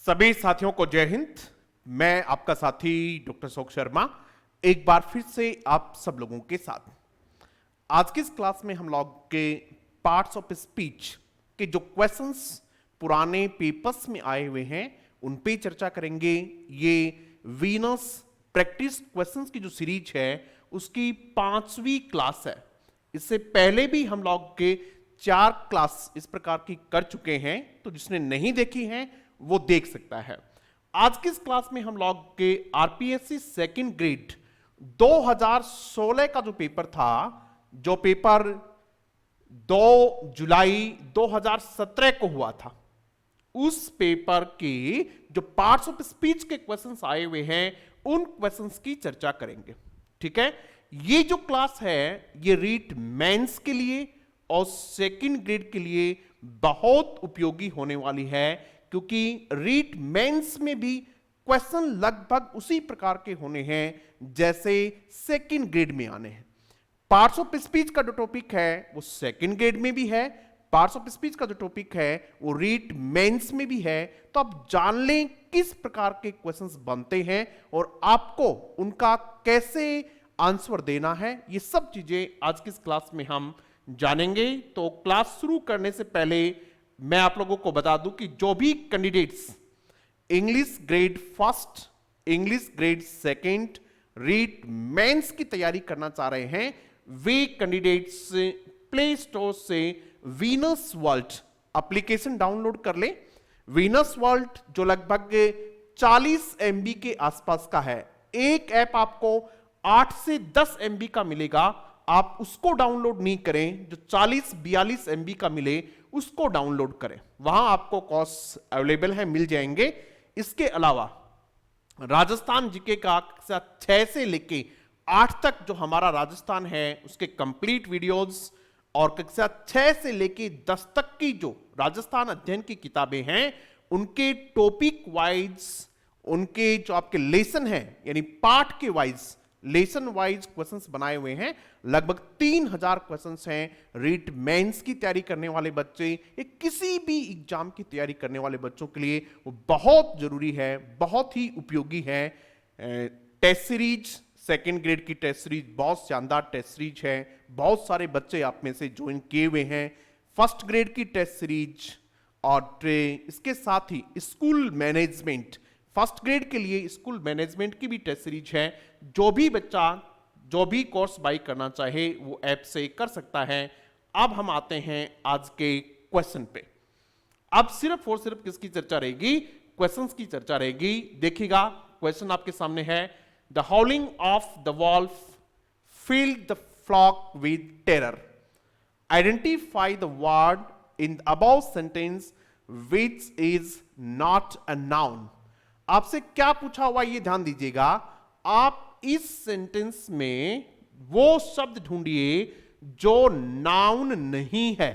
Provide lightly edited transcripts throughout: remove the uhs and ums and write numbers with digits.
सभी साथियों को जय हिंद। मैं आपका साथी डॉक्टर शोक शर्मा एक बार फिर से आप सब लोगों के साथ। आज की इस क्लास में हम लोग के पार्ट्स ऑफ स्पीच के जो क्वेश्चंस पुराने पेपर्स में आए हुए हैं उन पे चर्चा करेंगे। ये वीनस प्रैक्टिस क्वेश्चंस की जो सीरीज है उसकी 5वीं क्लास है। इससे पहले भी हम लोग के 4 क्लास इस प्रकार की कर चुके हैं, तो जिसने नहीं देखी है वो देख सकता है। आज की इस क्लास में हम लोग के आरपीएससी सेकंड ग्रेड 2016 का जो पेपर था, जो पेपर 2 जुलाई 2017 को हुआ था, उस पेपर के जो पार्ट्स ऑफ स्पीच के क्वेश्चंस आए हुए हैं उन क्वेश्चंस की चर्चा करेंगे। ठीक है, ये जो क्लास है ये रीट मेंस के लिए और सेकंड ग्रेड के लिए बहुत उपयोगी होने वाली है, क्योंकि रीट मेंस में भी क्वेश्चन लगभग उसी प्रकार के होने हैं जैसे सेकंड ग्रेड में आने हैं। पार्ट्स ऑफ स्पीच का जो टॉपिक है वो सेकंड ग्रेड में भी है, पार्ट्स ऑफ स्पीच का जो टॉपिक है वो रीट मेंस में भी है। तो आप जान लें किस प्रकार के क्वेश्चंस बनते हैं और आपको उनका कैसे आंसर देना है, ये सब चीजें आज की इस क्लास में हम जानेंगे। तो क्लास शुरू करने से पहले मैं आप लोगों को बता दूं कि जो भी candidates English grade first, English grade second, REET mains की तैयारी करना चाह रहे हैं, वे कैंडिडेट्स प्ले स्टोर से वीनस वर्ल्ड एप्लीकेशन डाउनलोड कर लें। वीनस वर्ल्ड जो लगभग 40 MB के आसपास का है, एक ऐप आपको 8 से 10 MB का मिलेगा, आप उसको डाउनलोड नहीं करें, जो 40-42 MB का मिले उसको डाउनलोड करें। वहां आपको कोर्स अवेलेबल है, मिल जाएंगे। इसके अलावा राजस्थान जीके का कक्षा 6 से लेके 8 तक जो हमारा राजस्थान है उसके कंप्लीट वीडियोस और कक्षा 6 से लेके 10 तक की जो राजस्थान अध्ययन की किताबें हैं उनके टॉपिक वाइज, उनके जो आपके लेसन हैं यानी पाठ के वाइज, लेसन वाइज क्वेश्चंस बनाए हुए हैं। लगभग 3000 क्वेश्चंस हैं। रीट मेंस की तैयारी करने वाले बच्चे या किसी भी एग्जाम की तैयारी करने वाले बच्चों के लिए वो बहुत जरूरी है, बहुत ही उपयोगी है। टेस्ट सीरीज, सेकंड ग्रेड की टेस्ट सीरीज बहुत शानदार टेस्ट सीरीज है, बहुत सारे बच्चे आप में से ज्वाइन किए हुए हैं। फर्स्ट ग्रेड की टेस्ट सीरीज और इसके साथ ही स्कूल मैनेजमेंट, फर्स्ट ग्रेड के लिए स्कूल मैनेजमेंट की भी टेस्ट सीरीज है। जो भी बच्चा जो भी कोर्स बाई करना चाहे वो ऐप से कर सकता है। अब हम आते हैं आज के क्वेश्चन पे। अब सिर्फ और सिर्फ किसकी चर्चा रहेगी? क्वेश्चंस की चर्चा रहेगी। देखिएगा, क्वेश्चन आपके सामने है। The howling of the wolf filled the flock with terror. Identify the word in the above sentence which is not a noun. आपसे क्या पूछा हुआ ये ध्यान दीजिएगा। आप इस सेंटेंस में वो शब्द ढूंढिए जो नाउन नहीं है।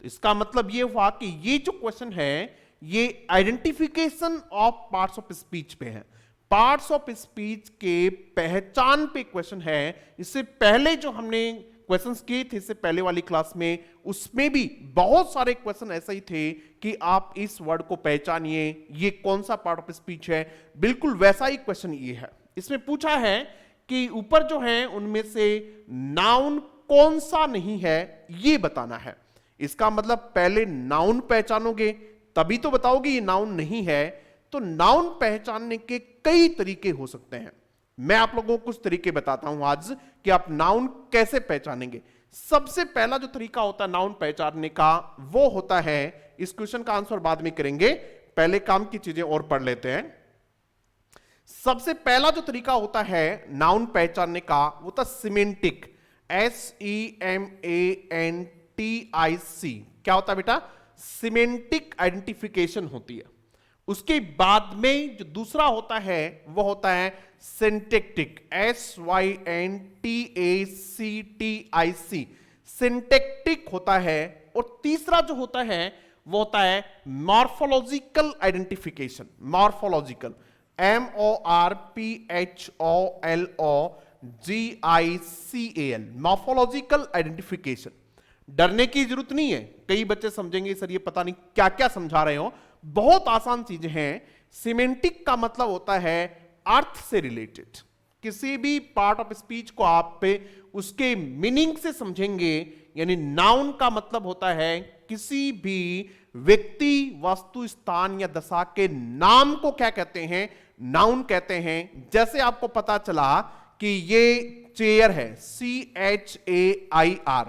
तो इसका मतलब ये हुआ कि ये जो क्वेश्चन है ये identification of parts of speech पे है, पार्ट्स ऑफ स्पीच के पहचान पे क्वेश्चन है। इससे पहले जो हमने क्वेश्चंस किए थे इससे पहले वाली क्लास में, उसमें भी बहुत सारे क्वेश्चन ऐसे ही थे कि आप इस वर्ड को पहचानिए, ये कौन सा पार्ट ऑफ स्पीच है। बिल्कुल वैसा ही क्वेश्चन ये है। इसमें पूछा है कि ऊपर जो है उनमें से नाउन कौन सा नहीं है ये बताना है। इसका मतलब पहले नाउन पहचानोगे तभी तो बताओगे ये नाउन नहीं है। तो नाउन पहचानने के कई तरीके हो सकते हैं। मैं आप लोगों को कुछ तरीके बताता हूं आज कि आप नाउन कैसे पहचानेंगे। सबसे पहला जो तरीका होता है नाउन पहचानने का वो होता है, इस क्वेश्चन का आंसर बाद में करेंगे, पहले काम की चीजें और पढ़ लेते हैं। सबसे पहला जो तरीका होता है नाउन पहचानने का वो होता है सिमेंटिक, SEMANTIC। क्या होता है बेटा? सिमेंटिक आइडेंटिफिकेशन होती है। उसके बाद में जो दूसरा होता है वो होता है सिंटैक्टिक, SYNTACTIC। सिंटैक्टिक होता है। और तीसरा जो होता है वो होता है morphological identification, morphological, MORPHOLOGICAL, morphological identification. डरने की जरूरत नहीं है। कई बच्चे समझेंगे सर ये पता नहीं क्या क्या समझा रहे हो, बहुत आसान चीजें हैं। सिमेंटिक का मतलब होता है अर्थ से रिलेटेड। किसी भी पार्ट ऑफ स्पीच को आप पे उसके मीनिंग से समझेंगे। यानी नाउन का मतलब होता है किसी भी व्यक्ति, वस्तु, स्थान या दशा के नाम को क्या कहते हैं? नाउन कहते हैं। जैसे आपको पता चला कि ये चेयर है, CHAIR।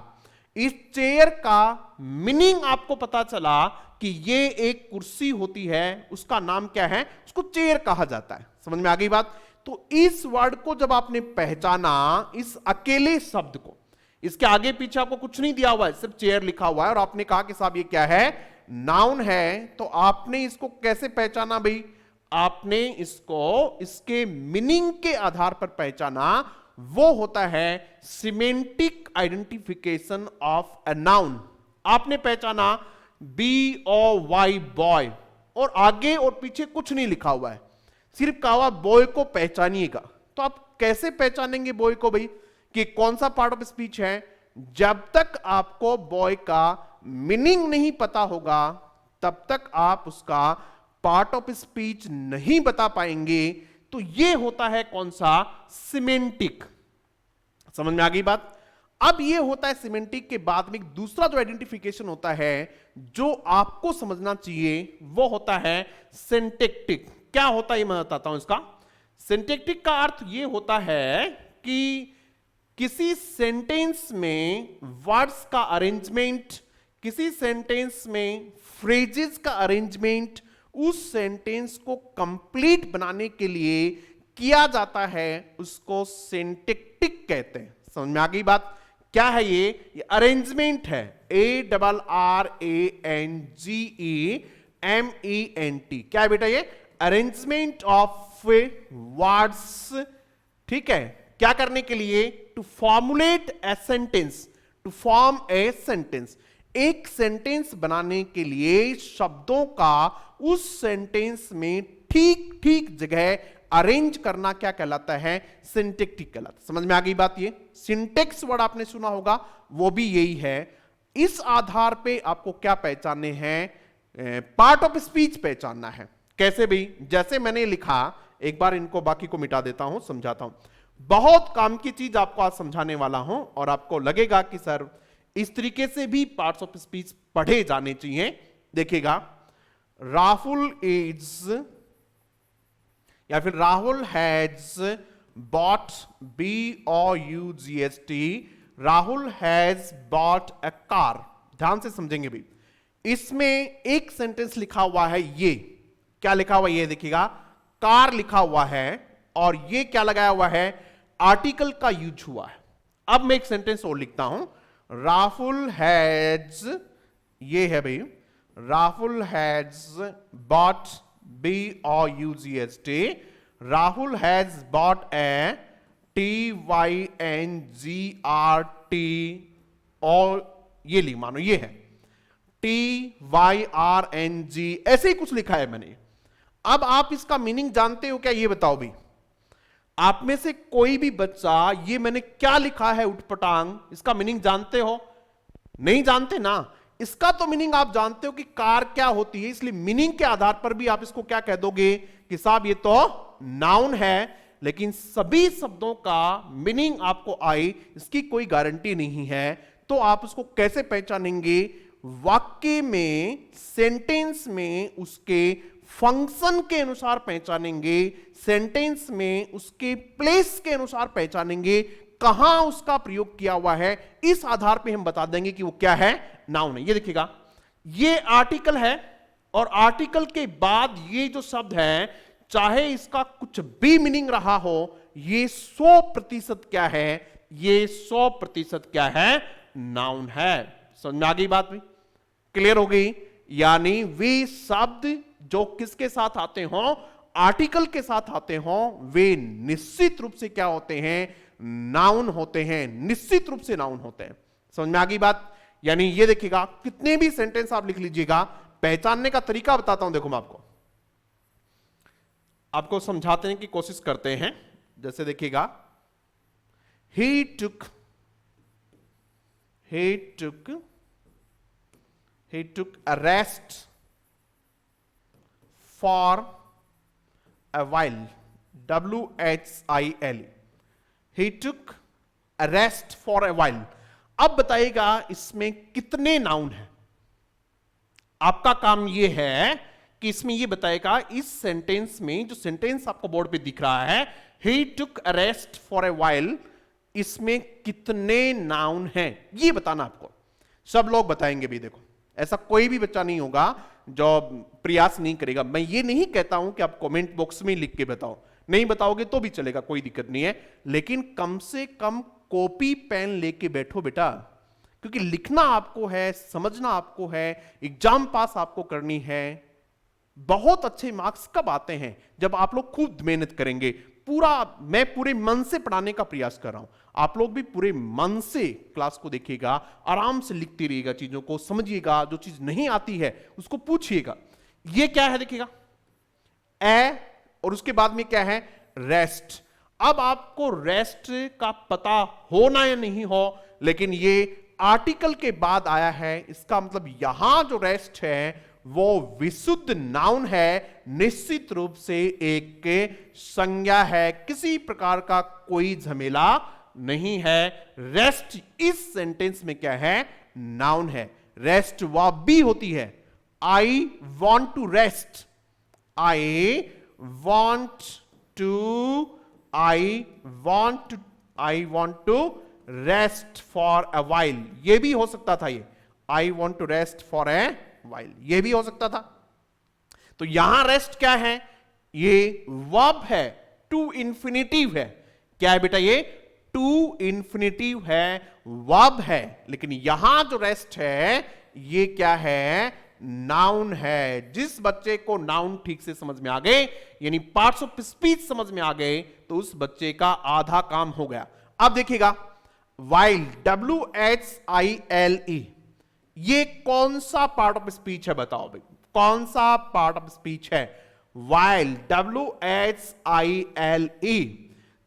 इस चेयर का मीनिंग आपको पता चला कि ये एक कुर्सी होती है, उसका नाम क्या है? उसको चेयर कहा जाता है। समझ में आ गई बात? तो इस वर्ड को जब आपने पहचाना, इस अकेले शब्द को, इसके आगे पीछे आपको कुछ नहीं दिया हुआ है, सिर्फ चेयर लिखा हुआ है, और आपने कहा कि साहब ये क्या है? नाउन है। तो आपने इसको कैसे पहचाना भाई? आपने इसको इसके मीनिंग के आधार पर पहचाना। वो होता है semantic identification of a noun. आपने पहचाना BOY बॉय, और आगे और पीछे कुछ नहीं लिखा हुआ है, सिर्फ कहा हुआ बॉय को पहचानिएगा। तो आप कैसे पहचानेंगे बॉय को भाई कि कौन सा पार्ट ऑफ स्पीच है? जब तक आपको बॉय का मीनिंग नहीं पता होगा तब तक आप उसका पार्ट ऑफ स्पीच नहीं बता पाएंगे। तो ये होता है कौन सा? सिमेंटिक। समझ में आ गई बात? अब ये होता है सिमेंटिक के बाद में एक दूसरा जो आइडेंटिफिकेशन होता है जो आपको समझना चाहिए, वो होता है सिंटैक्टिक। क्या होता है ये मैं बताता हूं इसका। सिंटैक्टिक का अर्थ ये होता है कि किसी सेंटेंस में वर्ड्स का अरेंजमेंट, किसी सेंटेंस में फ्रेजेस का अरेंजमेंट, उस सेंटेंस को कंप्लीट बनाने के लिए किया जाता है, उसको सिंटैक्टिक कहते हैं। समझ में आ गई बात? क्या है ये अरेंजमेंट है। ARRANGEMENT। क्या है बेटा? ये अरेंजमेंट ऑफ वर्ड्स। ठीक है, क्या करने के लिए? To formulate a sentence, to form a sentence. एक सेंटेंस बनाने के लिए शब्दों का उस सेंटेंस में ठीक ठीक जगह अरेंज करना क्या कहलाता है? सिंटैक्टिक कहलाता है। समझ में आ गई बात? ये सिंटेक्स वर्ड आपने सुना होगा, वो भी यही है। इस आधार पे आपको क्या पहचानने हैं? पार्ट ऑफ स्पीच पहचानना है। कैसे भाई? जैसे मैंने लिखा, एक बार इनको बाकी को मिटा देता हूं, समझाता हूं। बहुत काम की चीज आपको आज समझाने वाला हूं और आपको लगेगा कि सर इस तरीके से भी पार्ट्स ऑफ स्पीच पढ़े जाने चाहिए। देखिएगा, राहुल इज या फिर Rahul has bot, BOUGHT, Rahul has bought a car. ध्यान से समझेंगे भाई। इसमें एक सेंटेंस लिखा हुआ है, ये क्या लिखा हुआ है? ये देखिएगा, कार लिखा हुआ है, और ये क्या लगाया हुआ है? आर्टिकल का यूज हुआ है। अब मैं एक सेंटेंस और लिखता हूं, राहुल हैज, ये है भाई, Rahul has bot, BOUGHT, Rahul has bot A TYNGRT, और ये ली मानो ये है TYRNG, ऐसे ही कुछ लिखा है मैंने। अब आप इसका मीनिंग जानते हो क्या? ये बताओ भाई। आप में से कोई भी बच्चा ये मैंने क्या लिखा है उठपटांग, इसका मीनिंग जानते हो? नहीं जानते ना। इसका तो मीनिंग आप जानते हो कि कार क्या होती है, इसलिए मीनिंग के आधार पर भी आप इसको क्या कह दोगे कि साहब ये तो नाउन है। लेकिन सभी शब्दों का मीनिंग आपको आए इसकी कोई गारंटी नहीं है। तो आप उसको कैसे पहचानेंगे? वाक्य में, सेंटेंस में उसके फंक्शन के अनुसार पहचानेंगे, सेंटेंस में उसके प्लेस के अनुसार पहचानेंगे, कहां उसका प्रयोग किया हुआ है। इस आधार पे हम बता देंगे कि वो क्या है? नाउन है। ये देखिएगा, ये आर्टिकल है, और आर्टिकल के बाद ये जो शब्द है, चाहे इसका कुछ भी मीनिंग रहा हो, ये 100% क्या है? ये 100% क्या है? नाउन है। समझ में आ गई बात भी? क्लियर हो गई? यानी वे शब्द जो किसके साथ आते हो? आर्टिकल के साथ आते हो, वे निश्चित रूप से क्या होते हैं? नाउन होते हैं। निश्चित रूप से नाउन होते हैं। समझ में आ गई बात? यानी ये देखिएगा, कितने भी सेंटेंस आप लिख लीजिएगा, पहचानने का तरीका बताता हूं। देखो मैं आपको समझाने की कोशिश करते हैं। जैसे देखिएगा, he took a rest for a while, WHILE. He took a rest for a while. अब बताइएगा इसमें कितने नाउन हैं। आपका काम यह है कि इसमें यह बताएगा इस सेंटेंस में, जो सेंटेंस आपको बोर्ड पे दिख रहा है, he took a rest for a while, इसमें कितने नाउन हैं ये बताना आपको। सब लोग बताएंगे भी। देखो, ऐसा कोई भी बच्चा नहीं होगा जो प्रयास नहीं करेगा। मैं ये नहीं कहता हूं कि आप कमेंट बॉक्स में लिख के बताओ, नहीं बताओगे तो भी चलेगा, कोई दिक्कत नहीं है, लेकिन कम से कम कॉपी पेन लेके बैठो बेटा, क्योंकि लिखना आपको है, समझना आपको है, एग्जाम पास आपको करनी है। बहुत अच्छे मार्क्स कब आते हैं? जब आप लोग खुद मेहनत करेंगे। मैं पूरे मन से पढ़ाने का प्रयास कर रहा हूं, आप लोग भी पूरे मन से क्लास को देखिएगा, आराम से लिखते रहिएगा, चीजों को समझिएगा, जो चीज नहीं आती है उसको पूछिएगा। ये क्या है देखिएगा, ए, और उसके बाद में क्या है, रेस्ट। अब आपको रेस्ट का पता होना या नहीं हो, लेकिन ये आर्टिकल के बाद आया है, इसका मतलब यहां जो रेस्ट है वो विशुद्ध नाउन है, निश्चित रूप से एक संज्ञा है, किसी प्रकार का कोई झमेला नहीं है। रेस्ट इस सेंटेंस में क्या है, नाउन है। रेस्ट वर्ब भी होती है। I want to rest, I want to rest for a while, ये भी हो सकता था। ये I want to rest for a while, ये भी हो सकता था। तो यहां रेस्ट क्या है, ये वर्ब है, टू इन्फिनिटिव है। क्या है बेटा, ये टू इन्फिनिटिव है, वर्ब है। लेकिन यहां जो रेस्ट है ये क्या है, नाउन है। जिस बच्चे को नाउन ठीक से समझ में आ गए, यानी पार्ट्स ऑफ स्पीच समझ में आ गए, तो उस बच्चे का आधा काम हो गया। अब देखिएगा, वाइल, WHILE, ये कौन सा पार्ट ऑफ स्पीच है? बताओ भाई, कौन सा पार्ट ऑफ स्पीच है? While, WHILE।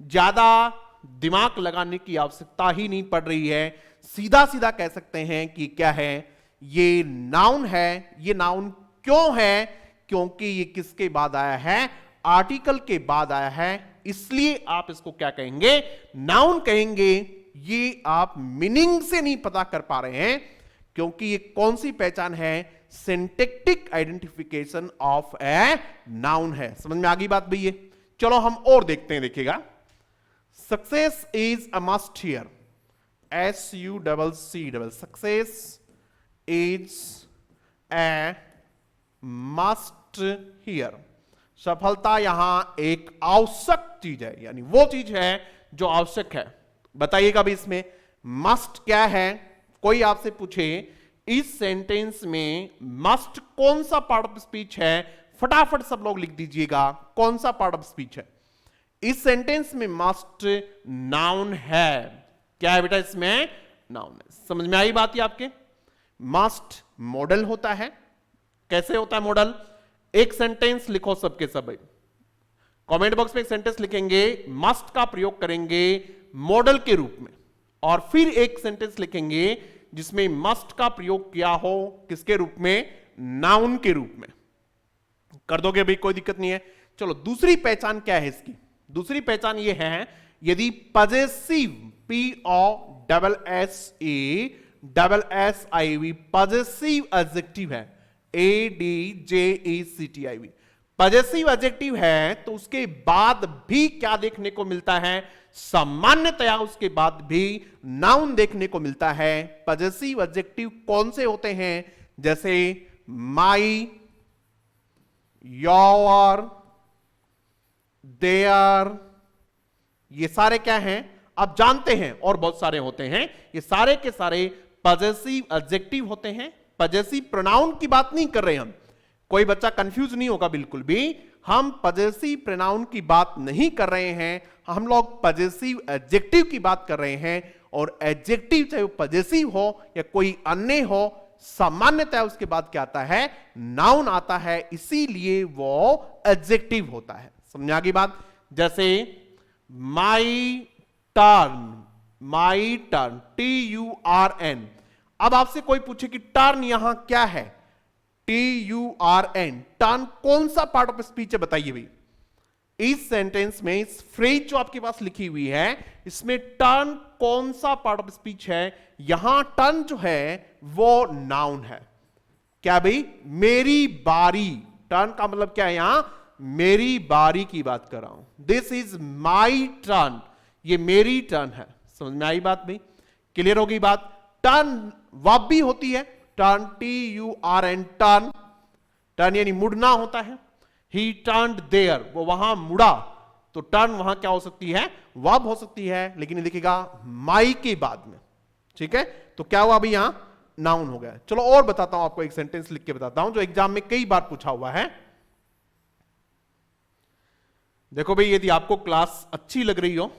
ज्यादा दिमाग लगाने की आवश्यकता ही नहीं पड़ रही है, सीधा सीधा कह सकते हैं कि क्या है, ये नाउन है। ये नाउन क्यों है? क्योंकि ये किसके बाद आया है, आर्टिकल के बाद आया है, इसलिए आप इसको क्या कहेंगे, नाउन कहेंगे। ये आप मीनिंग से नहीं पता कर पा रहे हैं, क्योंकि ये कौन सी पहचान है, syntactic identification of a noun है। समझ में आ गई बात भैया? चलो हम और देखते हैं। देखिएगा, success is a must here, SUCC, success is a must here. सफलता यहां एक आवश्यक चीज है, यानी वो चीज है जो आवश्यक है। बताइएगा भी इसमें मस्ट क्या है? कोई आपसे पूछे इस सेंटेंस में मस्ट कौन सा पार्ट ऑफ स्पीच है, फटाफट सब लोग लिख दीजिएगा, कौन सा पार्ट ऑफ स्पीच है? इस सेंटेंस में मस्ट नाउन है। क्या है बेटा इसमें? नाउन है। समझ में आई बात? ये आपके मस्ट मॉडल होता है। कैसे होता है मॉडल? एक सेंटेंस लिखो सबके सब, कमेंट बॉक्स में एक सेंटेंस लिखेंगे, मस्ट का प्रयोग करेंगे मॉडल के रूप में, और फिर एक सेंटेंस लिखेंगे जिसमें मस्ट का प्रयोग किया हो, किसके रूप में? नाउन के रूप में। कर दोगे भाई, कोई दिक्कत नहीं है। चलो, दूसरी पहचान क्या है इसकी? दूसरी पहचान ये है, यदि पजेसिव, POSSESSIV, पजेसिव एडजेक्टिव है, ADJECTIV, पजेसिव एडजेक्टिव है, तो उसके बाद भी क्या देखने को मिलता है? सामान्यतया उसके बाद भी नाउन देखने को मिलता है। पजेसिव एडजेक्टिव कौन से होते हैं? जैसे माई, योर, देयर, ये सारे क्या हैं आप जानते हैं, और बहुत सारे होते हैं। ये सारे के सारे पजेसिव एडजेक्टिव होते हैं। पजेसिव प्रोनाउन की बात नहीं कर रहे हम, कोई बच्चा कंफ्यूज नहीं होगा बिल्कुल भी। हम पजेसिव प्रोनाउन की बात नहीं कर रहे हैं, हम लोग पजेसिव एडजेक्टिव की बात कर रहे हैं। और एडजेक्टिव चाहे वो पजेसिव हो या कोई अन्य हो, सामान्यतः उसके बाद क्या आता है? नाउन आता है, इसीलिए वो एडजेक्टिव होता है। समझ आ गई बात? जैसे माई टर्न, TURN। अब आपसे कोई पूछे कि टर्न यहां क्या है, TURN, टर्न कौन सा पार्ट ऑफ स्पीच है बताइए भाई। इस सेंटेंस में, इस फ्रेज जो आपके पास लिखी हुई है, इसमें टर्न कौन सा पार्ट ऑफ स्पीच है? यहां टर्न जो है वो नाउन है। क्या भाई? मेरी बारी। टर्न का मतलब क्या है? यहां मेरी बारी की बात कर रहा हूं। दिस इज माई टर्न, ये मेरी टर्न है। समझ में आई बात भाई? क्लियर होगी बात? टर्न वर्ब भी होती है, टर्न, TURN, टर्न। टर्न यानी मुड़ना होता है। He turned there, वो वहां मुड़ा, तो टर्न वहां क्या हो सकती है? वर्ब हो सकती है, लेकिन ये देखिएगा माई के बाद में। ठीक है, तो क्या हुआ अभी? यहां नाउन हो गया। चलो और बताता हूं आपको, एक सेंटेंस लिख के बताता हूं जो एग्जाम में कई बार पूछा हुआ है। देखो भाई, यदि आपको क्लास अच्छी लग रही हो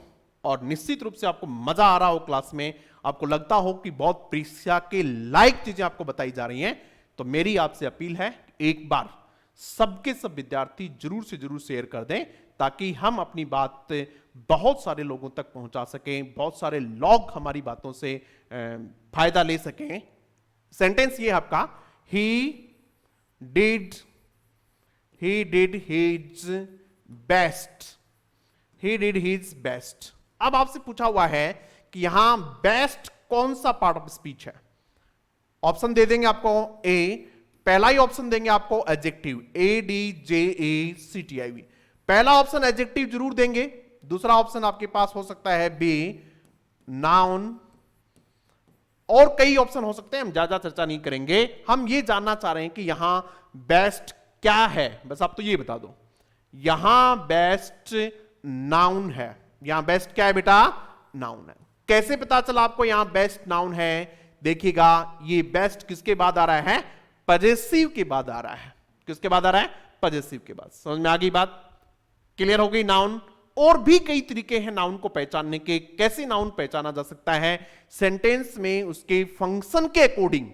और निश्चित रूप से आपको मजा आ रहा हो क्लास में, आपको लगता हो कि बहुत परीक्षा के लायक चीजें आपको बताई जा रही हैं, तो मेरी आपसे अपील है, एक बार सबके सब विद्यार्थी जरूर से जरूर शेयर कर दें, ताकि हम अपनी बात बहुत सारे लोगों तक पहुंचा सकें, बहुत सारे लोग हमारी बातों से फायदा ले सकें। सेंटेंस ये आपका, he did his best, he did his best. अब आपसे पूछा हुआ है कि यहां बेस्ट कौन सा पार्ट ऑफ स्पीच है? ऑप्शन दे देंगे आपको। ए, पहला ही ऑप्शन देंगे आपको एडजेक्टिव, ADJECTIV। पहला ऑप्शन एडजेक्टिव जरूर देंगे। दूसरा ऑप्शन आपके पास हो सकता है बी, नाउन, और कई ऑप्शन हो सकते हैं, हम ज्यादा चर्चा नहीं करेंगे। हम ये जानना चाह रहे हैं कि यहां बेस्ट क्या है, बस आप तो ये बता दो। यहां बेस्ट नाउन है। यहां बेस्ट क्या है बेटा? नाउन है। कैसे पता चला आपको यहां बेस्ट नाउन है? देखिएगा, ये बेस्ट किसके बाद आ रहा है? पजेसिव के बाद आ रहा है। किसके बाद आ रहा है? पजेसिव के बाद। समझ में आ गई बात? क्लियर हो गई? नाउन, और भी कई तरीके हैं नाउन को पहचानने के। कैसे नाउन पहचाना जा सकता है? सेंटेंस में उसके फंक्शन के अकॉर्डिंग,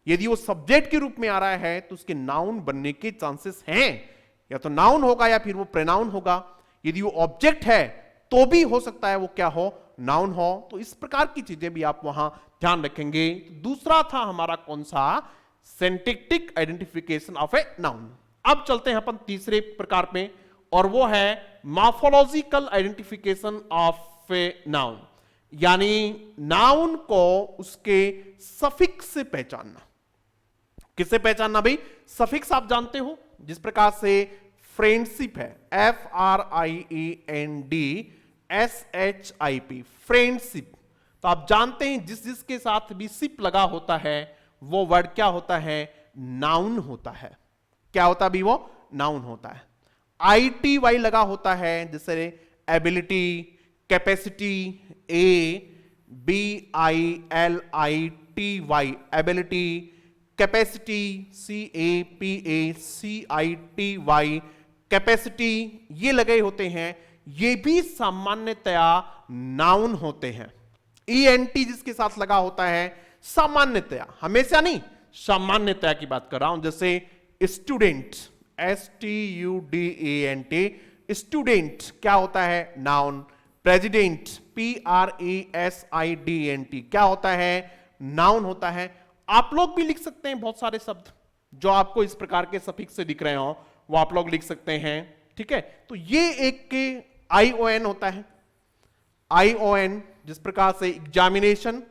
यदि वो सब्जेक्ट के रूप में आ रहा है तो उसके नाउन बनने के चांसेस हैं, या तो नाउन होगा या फिर वो प्रोनाउन होगा। यदि वो ऑब्जेक्ट है तो भी हो सकता है वो क्या हो? नाउन हो। तो इस प्रकार की चीजें भी आप वहां ध्यान रखेंगे। दूसरा था हमारा कौन सा? Syntactic identification of a noun. अब चलते हैं अपन तीसरे प्रकार पे, और वो है morphological identification of a noun, यानी नाउन को उसके सफिक्स से पहचानना। किससे पहचानना भाई? सफिक्स आप जानते हो, जिस प्रकार से फ्रेंडशिप है, FRIENDSHIP, फ्रेंडशिप। तो आप जानते हैं जिस जिसके साथ भी शिप लगा होता है वो वर्ड क्या होता है? नाउन होता है। क्या होता है भी? वो नाउन होता है। ITY लगा होता है, जैसे ability, capacity, ABILITY, ability, capacity, CAPACITY, capacity, ये लगे होते हैं। ये भी सामान्यतया नाउन होते हैं। ENT जिसके साथ लगा होता है, सामान्यतया, हमेशा नहीं, सामान्यतया की बात कर रहा हूं। जैसे स्टूडेंट, STUDENT, स्टूडेंट क्या होता है? नाउन। प्रेसिडेंट, PRESIDENT, क्या होता है? नाउन होता है। आप लोग भी लिख सकते हैं बहुत सारे शब्द जो आपको इस प्रकार के सफिक्स से दिख रहे हो, वो आप लोग लिख सकते हैं। ठीक है, तो ये एक ION होता है। ION जिस प्रकार से एग्जामिनेशन,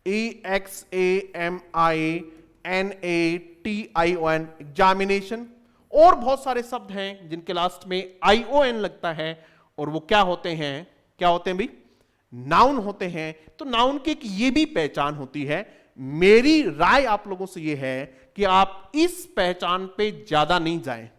EXAMINATION, एग्जामिनेशन, और बहुत सारे शब्द हैं जिनके लास्ट में ION लगता है, और वो क्या होते हैं? क्या होते हैं भाई? नाउन होते हैं। तो नाउन की एक ये भी पहचान होती है। मेरी राय आप लोगों से ये है कि आप इस पहचान पे ज्यादा नहीं जाएं,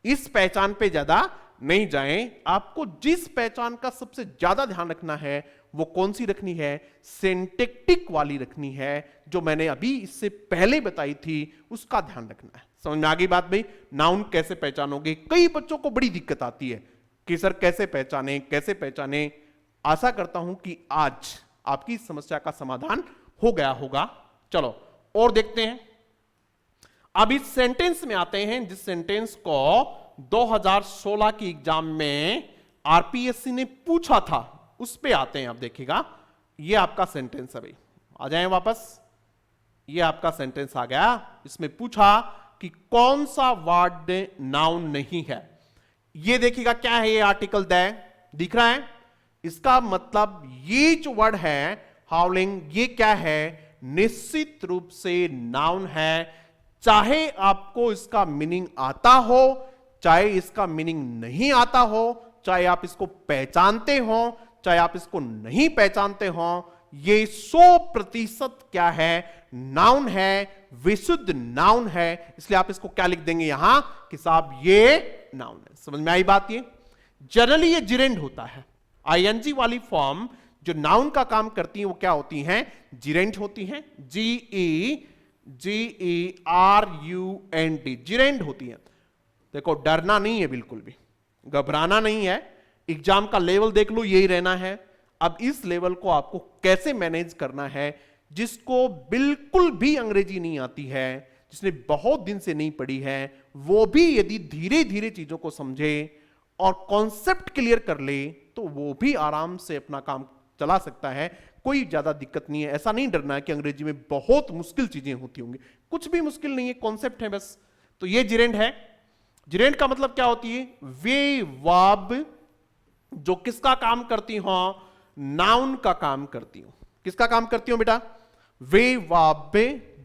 इस पहचान पे ज्यादा नहीं जाएं। आपको जिस पहचान का सबसे ज्यादा ध्यान रखना है वो कौन सी रखनी है? सिंटैक्टिक वाली रखनी है, जो मैंने अभी इससे पहले बताई थी, उसका ध्यान रखना है। समझ में आ गई बात भाई? नाउन कैसे पहचानोगे? कई बच्चों को बड़ी दिक्कत आती है कि सर कैसे पहचाने, कैसे पहचाने। आशा करता हूं कि आज आपकी इस समस्या का समाधान हो गया होगा। चलो और देखते हैं। अब इस सेंटेंस में आते हैं, जिस सेंटेंस को 2016 की एग्जाम में आरपीएससी ने पूछा था, उस पे आते हैं। आप देखिएगा, ये आपका सेंटेंस है भाई। आ जाएं वापस। ये आपका सेंटेंस आ गया। इसमें पूछा कि कौन सा वर्ड नाउन नहीं है। ये देखिएगा क्या है, ये आर्टिकल द दिख रहा है। इसका मतलब ये जो वर्ड है हाउलिंग, ये क्या है, निश्चित रूप से नाउन है। चाहे आपको इसका मीनिंग आता हो, चाहे इसका मीनिंग नहीं आता हो, चाहे आप इसको पहचानते हो, चाहे आप इसको नहीं पहचानते हो, ये 100% क्या है, नाउन है, विशुद्ध नाउन है। इसलिए आप इसको क्या लिख देंगे यहां कि साहब ये नाउन है। समझ में आई बात? ये जनरली ये जिरेंड होता है। आईएनजी वाली फॉर्म जो नाउन का काम करती है वो क्या होती हैं, जिरेंड होती हैं। GERUND, जिरेंड होती है। देखो डरना नहीं है, बिल्कुल भी घबराना नहीं है। एग्जाम का लेवल देख लो, यही रहना है। अब इस लेवल को आपको कैसे मैनेज करना है, जिसको बिल्कुल भी अंग्रेजी नहीं आती है, जिसने बहुत दिन से नहीं पढ़ी है, वो भी यदि धीरे धीरे चीजों को समझे और कॉन्सेप्ट क्लियर कर ले तो वो भी आराम से अपना काम चला सकता है। कोई ज्यादा दिक्कत नहीं है। ऐसा नहीं डरना है कि अंग्रेजी में बहुत मुश्किल चीजें होती होंगी, कुछ भी मुश्किल नहीं है, कॉन्सेप्ट है बस। तो ये जिरेंड है। जिरेंड का मतलब क्या होती है, वे वर्ब जो किसका काम करती हो, नाउन का काम करती हो। किसका काम करती हो बेटा, वे वर्ब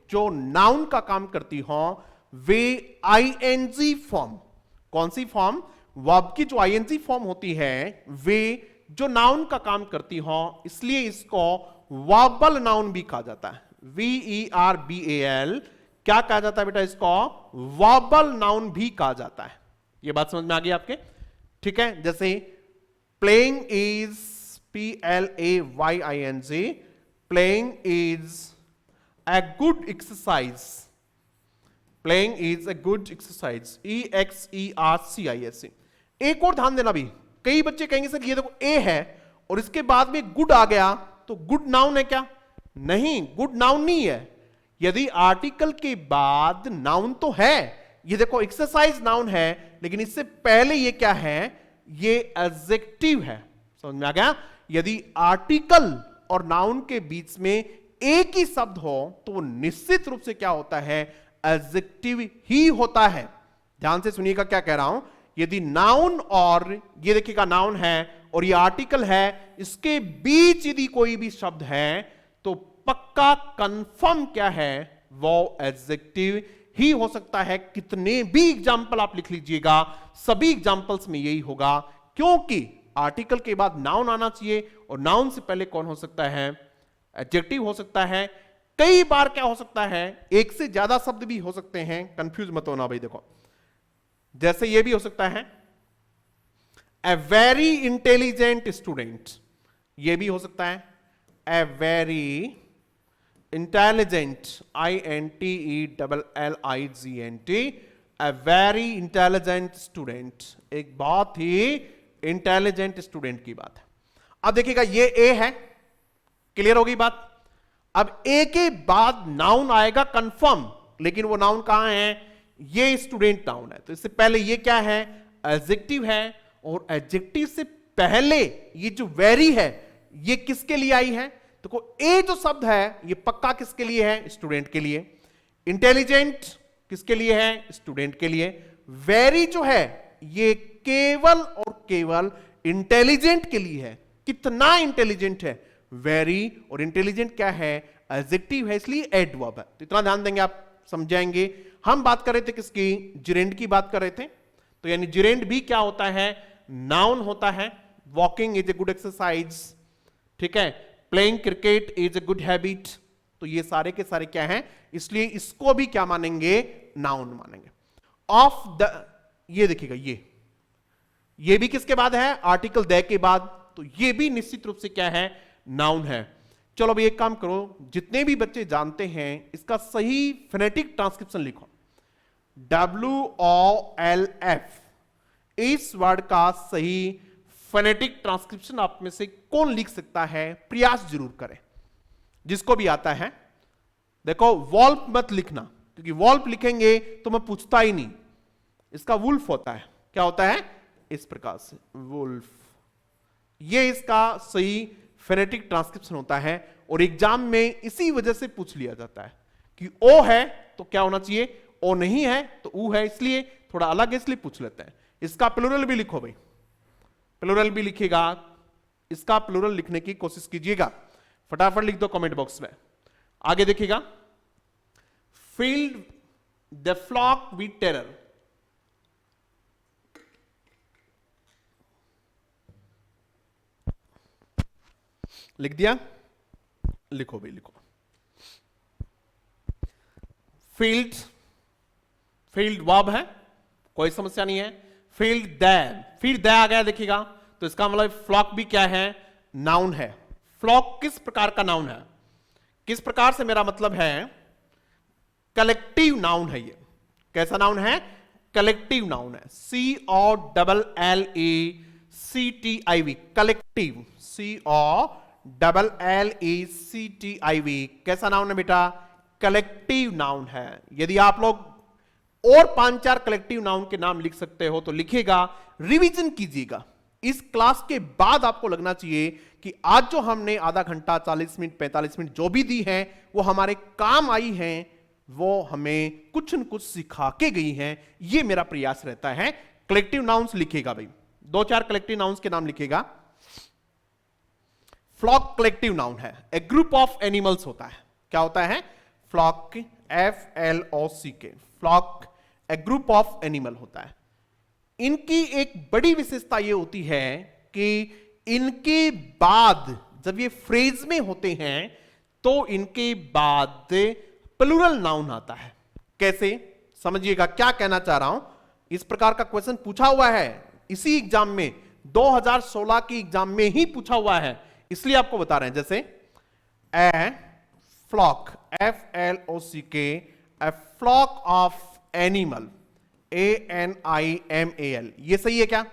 जो नाउन का काम करती हो, वे आईएनजी फॉर्म। कौन सी फॉर्म, वर्ब की जो आईएनजी फॉर्म होती है, वे जो नाउन का काम करती हो, इसलिए इसको वर्बल नाउन भी कहा जाता है। VERBAL क्या कहा जाता है बेटा, इसको वर्बल नाउन भी कहा जाता है। ये बात समझ में आ गई आपके? ठीक है। जैसे playing is PLAYING, playing is a good exercise, playing is a good exercise, EXERCISE। एक और ध्यान देना भी, कई बच्चे कहेंगे सर ये देखो ए है और इसके बाद में गुड आ गया तो गुड नाउन है क्या? नहीं, गुड नाउन नहीं है। यदि आर्टिकल के बाद नाउन तो है, ये देखो एक्सरसाइज नाउन है, लेकिन इससे पहले ये क्या है, ये एडजेक्टिव है। समझ में आ गया? यदि आर्टिकल और नाउन के बीच में एक ही शब्द हो तो वो निश्चित रूप से क्या होता है, एडजेक्टिव ही होता है। ध्यान से सुनिएगा क्या कह रहा हूं। यदि नाउन और ये देखिएगा नाउन है और ये आर्टिकल है, इसके बीच यदि कोई भी शब्द है तो पक्का कंफर्म क्या है, वो एडजेक्टिव ही हो सकता है। कितने भी एग्जाम्पल आप लिख लीजिएगा, सभी एग्जाम्पल्स में यही होगा, क्योंकि आर्टिकल के बाद नाउन आना चाहिए और नाउन से पहले कौन हो सकता है, एडजेक्टिव हो सकता है। कई बार क्या हो सकता है, एक से ज्यादा शब्द भी हो सकते हैं। कंफ्यूज मत होना भाई। देखो जैसे ये भी हो सकता है ए वेरी इंटेलिजेंट स्टूडेंट, ये भी हो सकता है a very intelligent, INTELLIGENT, a very intelligent student, एक बहुत ही इंटेलिजेंट स्टूडेंट की बात है। अब देखिएगा ये ए है, क्लियर होगी बात। अब ए के बाद नाउन आएगा कंफर्म, लेकिन वो नाउन कहां है, ये स्टूडेंट नाउन है। तो इससे पहले ये क्या है, एडजेक्टिव है, और एडजेक्टिव से पहले ये जो वेरी है ये किसके लिए आई है, तो ए जो शब्द है ये पक्का किसके लिए है, स्टूडेंट के लिए। इंटेलिजेंट किसके लिए है, स्टूडेंट के लिए। वेरी जो है ये केवल और केवल इंटेलिजेंट के लिए है। कितना इंटेलिजेंट है, वेरी, और इंटेलिजेंट क्या है, एडजेक्टिव है, इसलिए एडवर्ब है। तो इतना ध्यान देंगे आप समझाएंगे। हम बात कर रहे थे किसकी, जिरेंड की बात कर रहे थे। तो यानी जिरेंड भी क्या होता है, नाउन होता है। Walking is a good exercise, ठीक है। Playing cricket is a good habit. तो ये सारे के सारे क्या हैं, इसलिए इसको भी क्या मानेंगे, नाउन मानेंगे। ऑफ द, ये देखिएगा ये भी किसके बाद है, आर्टिकल द के बाद। तो ये भी निश्चित रूप से क्या है, नाउन है। चलो भाई एक काम करो, जितने भी बच्चे जानते हैं इसका सही फोनेटिक ट्रांसक्रिप्शन लिखो, WOLF। इस वर्ड का सही फोनेटिक ट्रांसक्रिप्शन आप में से कौन लिख सकता है, प्रयास जरूर करें, जिसको भी आता है। देखो वॉल्फ मत लिखना, क्योंकि वॉल्फ लिखेंगे तो मैं पूछता ही नहीं। इसका वुल्फ होता है, क्या होता है, इस प्रकार से वुल्फ। ये इसका सही फोनेटिक ट्रांसक्रिप्शन होता है और एग्जाम में इसी वजह से पूछ लिया जाता है कि ओ है तो क्या होना चाहिए, ओ नहीं है तो ऊ है, इसलिए थोड़ा अलग है, इसलिए पूछ लेते हैं। इसका प्लूरल भी लिखो भाई, प्लूरल भी लिखेगा, इसका प्लूरल लिखने की कोशिश कीजिएगा, फटाफट लिख दो कमेंट बॉक्स में। आगे देखिएगा, filled the flock with terror, लिख दिया, लिखो भाई लिखो। फील्ड, फील्ड वर्ब है, कोई समस्या नहीं है। फील्ड द, फिर द आ गया देखिएगा, तो इसका मतलब फ्लॉक भी क्या है, नाउन है। फ्लॉक किस प्रकार का नाउन है, किस प्रकार से मेरा मतलब है, कलेक्टिव नाउन है ये। कैसा नाउन है, कलेक्टिव नाउन है, COLLECTIV, कलेक्टिव, COLLECTIV, कैसा नाउन है बेटा, कलेक्टिव नाउन है। यदि आप लोग और 5-4 कलेक्टिव नाउन के नाम लिख सकते हो तो लिखेगा, रिवीजन कीजिएगा। इस क्लास के बाद आपको लगना चाहिए कि आज जो हमने आधा घंटा, 40 मिनट, 45 मिनट जो भी दी है वो हमारे काम आई हैं, वो हमें कुछ न कुछ सिखा के गई हैं, ये मेरा प्रयास रहता है। कलेक्टिव नाउन्स लिखेगा भाई, 2-4 कलेक्टिव नाउन्स के नाम लिखेगा। फ्लॉक कलेक्टिव नाउन है, ए ग्रुप ऑफ एनिमल्स होता है। क्या होता है, flock, FLOCK, flock a group of animal होता है। इनकी एक बड़ी विशेषता यह होती है कि इनके बाद जब ये फ्रेज में होते हैं तो इनके बाद प्लूरल नाउन आता है। कैसे, समझिएगा क्या कहना चाह रहा हूं। इस प्रकार का क्वेश्चन पूछा हुआ है इसी एग्जाम में, 2016 की एग्जाम में ही पूछा हुआ है, इसलिए आपको बता रहे हैं। जैसे a flock, FLOCK, a flock of animal, ANIMAL, ये सही है क्या,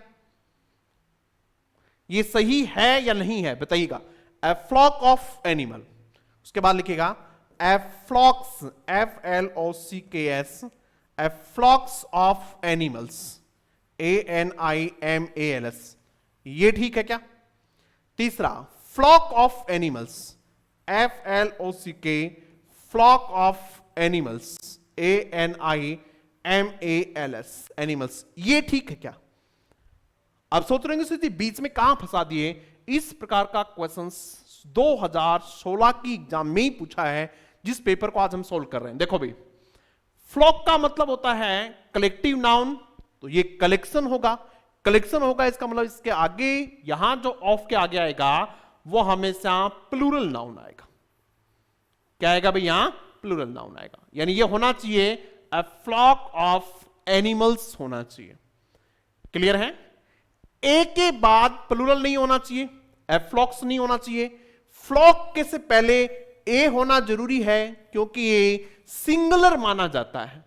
ये सही है या नहीं है बताइएगा। ए फ्लॉक ऑफ एनिमल, उसके बाद लिखिएगा a flocks, FLOCKS, a flocks of animals, ANIMALS, ये ठीक है क्या। तीसरा, flock of animals, FLOCK, flock of animals, ANIMALS, animals, ये ठीक है क्या। अब सोच रहे होंगे बीच में कहां फंसा दिए। इस प्रकार का क्वेश्चंस 2016 की एग्जाम में ही पूछा है, जिस पेपर को आज हम सोल्व कर रहे हैं। देखो भाई, फ्लॉक का मतलब होता है कलेक्टिव नाउन, तो ये कलेक्शन होगा, कलेक्शन होगा, इसका मतलब इसके आगे यहां जो ऑफ के आगे आएगा वो हमेशा प्लूरल नाउन आएगा। क्या आएगा भाई, यहां प्लूरल नाउन आएगा, यानी ये होना चाहिए ए फ्लॉक ऑफ एनिमल्स होना चाहिए। क्लियर है, ए के बाद प्लूरल नहीं होना चाहिए, ए फ्लॉक्स नहीं होना चाहिए। फ्लॉक के से पहले ए होना जरूरी है, क्योंकि ए सिंगुलर माना जाता है।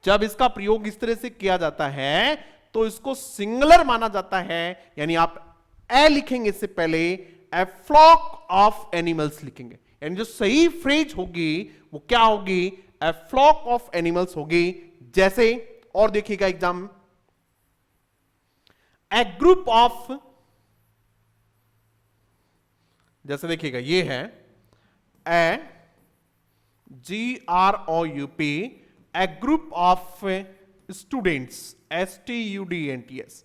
जब इसका प्रयोग इस तरह से किया जाता है तो इसको सिंगुलर माना जाता है, यानी आप ए लिखेंगे इससे पहले ए फ्लॉक ऑफ एनिमल्स लिखेंगे, यानी जो सही फ्रेज होगी वो क्या होगी, ए फ्लॉक ऑफ एनिमल्स होगी। जैसे और देखिएगा एग्जाम, ए ग्रुप ऑफ, जैसे देखिएगा ये है ए GROUP, A group of students, STUDENTS,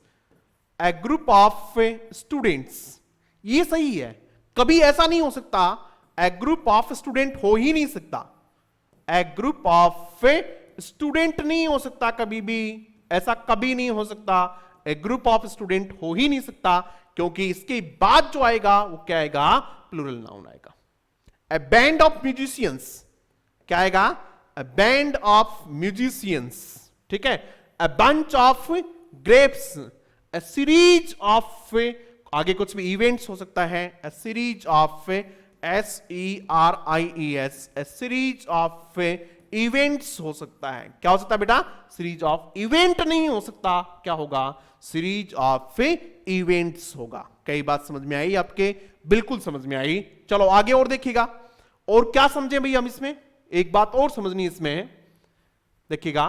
A group of students, ये सही है। कभी ऐसा नहीं हो सकता ए ग्रुप ऑफ स्टूडेंट हो ही नहीं सकता, ए ग्रुप ऑफ स्टूडेंट नहीं हो सकता, कभी भी ऐसा कभी नहीं हो सकता, ए ग्रुप ऑफ स्टूडेंट हो ही नहीं सकता, क्योंकि इसके बाद जो आएगा वो क्या आएगा, प्लूरल नाउन आएगा। ए बैंड ऑफ म्यूजिशियंस, क्या आएगा, ए बैंड ऑफ म्यूजिशियंस, ठीक है। A bunch of grapes, a series of, आगे कुछ भी इवेंट्स हो सकता है, a series of SERIES, a series of events हो सकता है। क्या हो सकता है बेटा, सीरीज ऑफ इवेंट नहीं हो सकता, क्या होगा, सीरीज ऑफ इवेंट्स होगा। कई बात समझ में आई आपके, बिल्कुल समझ में आई। चलो आगे और देखिएगा, और क्या समझे भाई हम इसमें, एक बात और समझनी इसमें, देखिएगा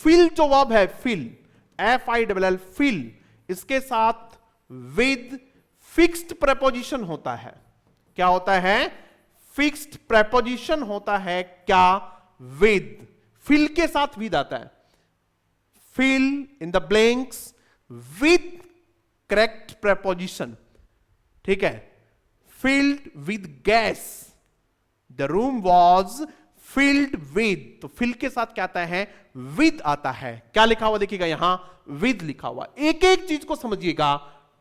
फिल जो वर्ब है, फिल, FILL, फिल, इसके साथ विद फिक्स्ड प्रपोजिशन होता है। क्या होता है, फिक्स्ड प्रेपोजिशन होता है क्या? विद। फिल के साथ विद आता है। Fill in the blanks with correct preposition. ठीक है, filled with gas, the room was filled with, तो फिल के साथ क्या आता है? विद आता है। क्या लिखा हुआ देखिएगा यहां? विद लिखा हुआ। एक एक चीज को समझिएगा।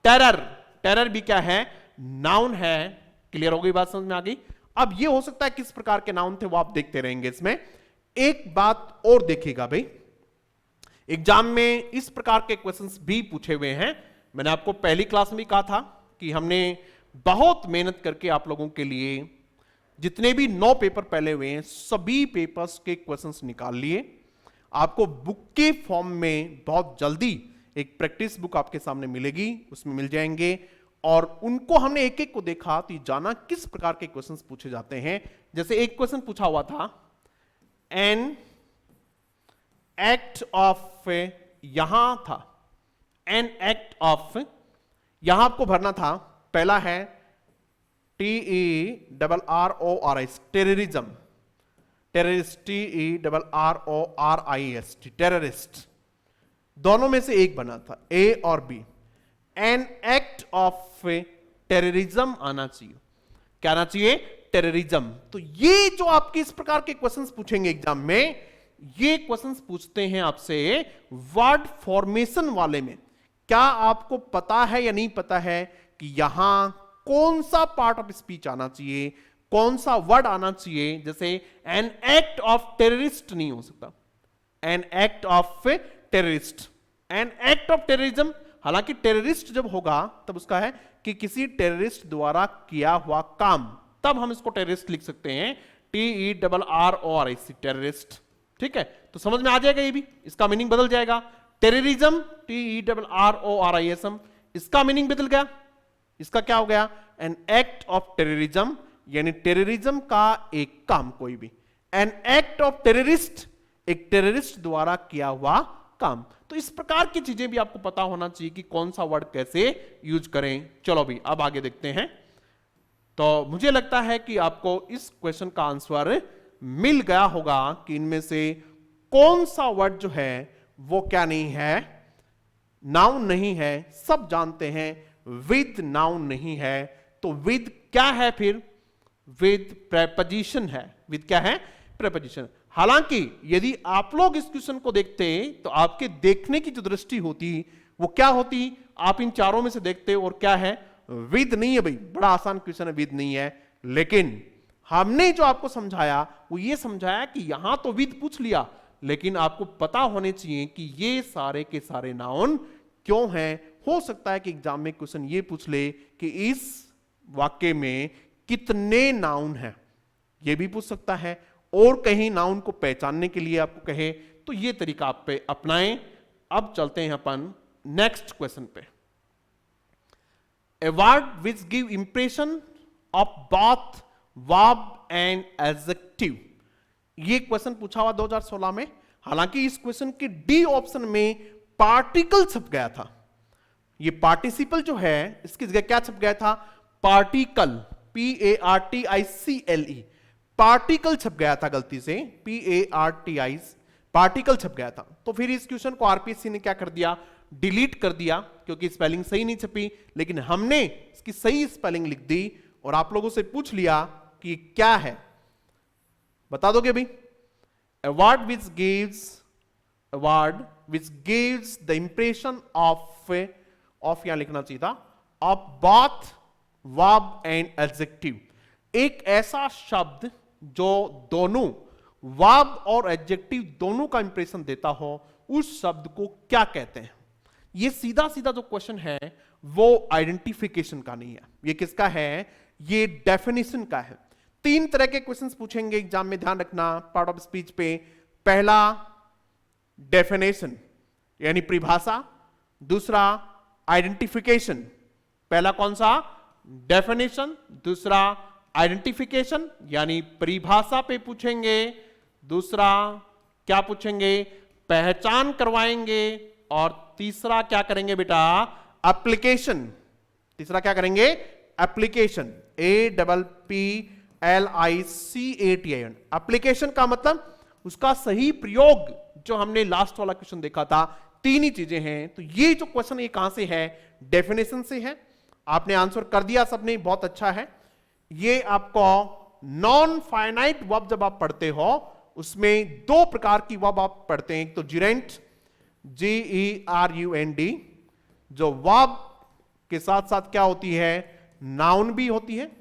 टेरर, टेरर भी क्या है? नाउन है। क्लियर हो गई बात? समझ में आ गई? अब ये हो सकता है किस प्रकार के नाउन थे वो आप देखते रहेंगे। इसमें एक बात और देखिएगा भाई, एग्जाम में इस प्रकार के क्वेश्चंस भी पूछे हुए हैं। मैंने आपको पहली क्लास में भी कहा था कि हमने बहुत मेहनत करके आप लोगों के लिए जितने भी 9 पेपर पहले हुए हैं सभी पेपर्स के क्वेश्चंस निकाल लिए। आपको बुक के फॉर्म में बहुत जल्दी एक प्रैक्टिस बुक आपके सामने मिलेगी, उसमें मिल जाएंगे। और उनको हमने एक एक को देखा तो जाना किस प्रकार के क्वेश्चंस पूछे जाते हैं। जैसे एक क्वेश्चन पूछा हुआ था, एन एक्ट ऑफ, यहां था एन एक्ट ऑफ, यहां आपको भरना था। पहला है TERRORIS, terrorism, terrorist, TERRORIST, terrorist. दोनों में से एक बना था, ए और B. An act of terrorism आना चाहिए। क्या आना चाहिए? टेररिज्म। तो ये जो आपके इस प्रकार के क्वेश्चंस पूछेंगे एग्जाम में, ये क्वेश्चंस पूछते हैं आपसे वर्ड फॉर्मेशन वाले में। क्या आपको पता है या नहीं पता है कि यहां कौन सा पार्ट ऑफ स्पीच आना चाहिए, कौन सा वर्ड आना चाहिए? जैसे एन एक्ट ऑफ टेररिस्ट नहीं हो सकता, N act of terrorist, N act of terrorism. हालांकि टेररिस्ट जब होगा तब उसका है कि किसी टेररिस्ट द्वारा किया हुआ काम, तब हम इसको टेररिस्ट लिख सकते हैं, TERRORIS, टेररिस्ट। ठीक है, तो समझ में आ जाएगा ये भी, इसका मीनिंग बदल जाएगा। टेररिज्म, TERRORISM, इसका मीनिंग बदल गया। इसका क्या हो गया? एन एक्ट ऑफ टेररिज्म, यानी टेररिज्म का एक काम कोई भी। एन एक्ट ऑफ टेररिस्ट, एक टेररिस्ट द्वारा किया हुआ काम। तो इस प्रकार की चीजें भी आपको पता होना चाहिए कि कौन सा वर्ड कैसे यूज करें। चलो भी अब आगे देखते हैं। तो मुझे लगता है कि आपको इस क्वेश्चन का आंसर मिल गया होगा कि इनमें से कौन सा वर्ड जो है वो क्या नहीं है? नाउन नहीं है। सब जानते हैं विद नाउन नहीं है, तो विद क्या है फिर? विद प्रेपोजिशन है। विद क्या है? प्रेपोजिशन। हालांकि यदि आप लोग इस क्वेश्चन को देखते तो आपके देखने की जो दृष्टि होती वो क्या होती? आप इन चारों में से देखते और क्या है? विद नहीं है भाई, बड़ा आसान क्वेश्चन है, विद नहीं है। लेकिन हमने जो आपको समझाया वो ये समझाया कि यहां तो विद पूछ लिया, लेकिन आपको पता होने चाहिए कि ये सारे के सारे नाउन क्यों हैं। हो सकता है कि एग्जाम में क्वेश्चन ये पूछ ले कि इस वाक्य में कितने नाउन हैं, ये भी पूछ सकता है। और कहीं नाउन को पहचानने के लिए आपको कहे तो ये तरीका आप पे अपनाएं। अब चलते हैं अपन नेक्स्ट क्वेश्चन पे। A word which give impression of both verb and adjective, ये क्वेश्चन पूछा हुआ 2016 में। हालांकि इस क्वेश्चन के डी ऑप्शन में पार्टिकल छप गया था। ये पार्टिसिपल जो है इसकी जगह क्या छप गया था? पार्टिकल, PARTICLE, पार्टिकल छप गया था गलती से, PARTI, पार्टिकल छप गया था। तो फिर इस क्वेश्चन को आरपीएससी ने क्या कर दिया? डिलीट कर दिया, क्योंकि स्पेलिंग सही नहीं छपी। लेकिन हमने इसकी सही स्पेलिंग लिख दी और आप लोगों से पूछ लिया कि क्या है, बता दोगे भाई? A word which gives the impression of यहां लिखना चाहिए था, of both verb and adjective, एक ऐसा शब्द जो दोनों वर्ब और एडजेक्टिव दोनों का इंप्रेशन देता हो, उस शब्द को क्या कहते हैं? ये सीधा सीधा जो क्वेश्चन है वो आइडेंटिफिकेशन का नहीं है, ये किसका है? ये डेफिनेशन का है। 3 तरह के क्वेश्चंस पूछेंगे एग्जाम में, ध्यान रखना पार्ट ऑफ स्पीच पे। पहला डेफिनेशन यानी परिभाषा, दूसरा आइडेंटिफिकेशन। पहला कौन सा? डेफिनेशन, दूसरा आइडेंटिफिकेशन यानी परिभाषा पे पूछेंगे, दूसरा क्या पूछेंगे? पहचान करवाएंगे, और तीसरा क्या करेंगे बेटा? एप्लीकेशन। तीसरा क्या करेंगे? Application, APPLICATION, LICATION। एप्लीकेशन का मतलब उसका सही प्रयोग, जो हमने लास्ट वाला क्वेश्चन देखा था, तीन ही चीजें हैं। तो ये जो क्वेश्चन ये कहां से है? डेफिनेशन से है। आपने आंसर कर दिया सबने, बहुत अच्छा है। ये आपको नॉन फाइनाइट वर्ब जब आप पढ़ते हो उसमें दो प्रकार की वर्ब आप पढ़ते हैं। एक तो जिरेंट, GERUND, जो वर्ब के साथ साथ क्या होती है? नाउन भी होती है।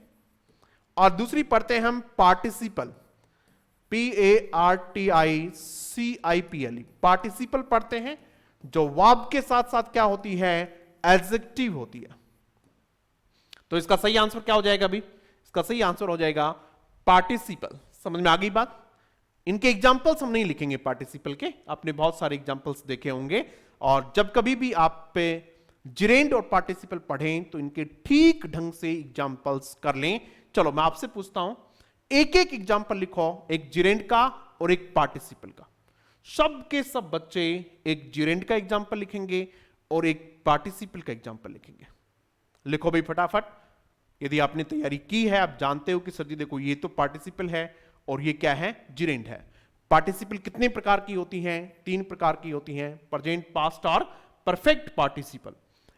और दूसरी पढ़ते हैं हम पार्टिसिपल, PARTICIPLE, पार्टिसिपल पढ़ते हैं, जो वर्ब के साथ साथ क्या होती है? एडजेक्टिव होती है। तो इसका सही आंसर क्या हो जाएगा अभी? इसका सही आंसर हो जाएगा पार्टिसिपल। समझ में आ गई बात? इनके एग्जाम्पल्स हम नहीं लिखेंगे पार्टिसिपल के, आपने बहुत सारे एग्जाम्पल्स देखे होंगे। और जब कभी भी आप पे जिरेंड और पार्टिसिपल पढ़ें तो इनके ठीक ढंग से एग्जाम्पल्स कर लें। चलो मैं आपसे पूछता हूं, एक एक एग्जाम्पल लिखो, एक जिरेंड का और एक पार्टिसिपल का। सब के सब बच्चे एक जिरेंड का एग्जाम्पल लिखेंगे और एक पार्टिसिपल का एग्जाम्पल लिखेंगे। लिखो भाई फटाफट। यदि आपने तैयारी की है, आप जानते हो कि सर जी देखो ये तो पार्टिसिपल है और ये क्या है? जिरेंड है। पार्टिसिपल कितने प्रकार की होती हैं? तीन प्रकार की होती हैं, प्रेजेंट, पास्ट और परफेक्ट पार्टिसिपल।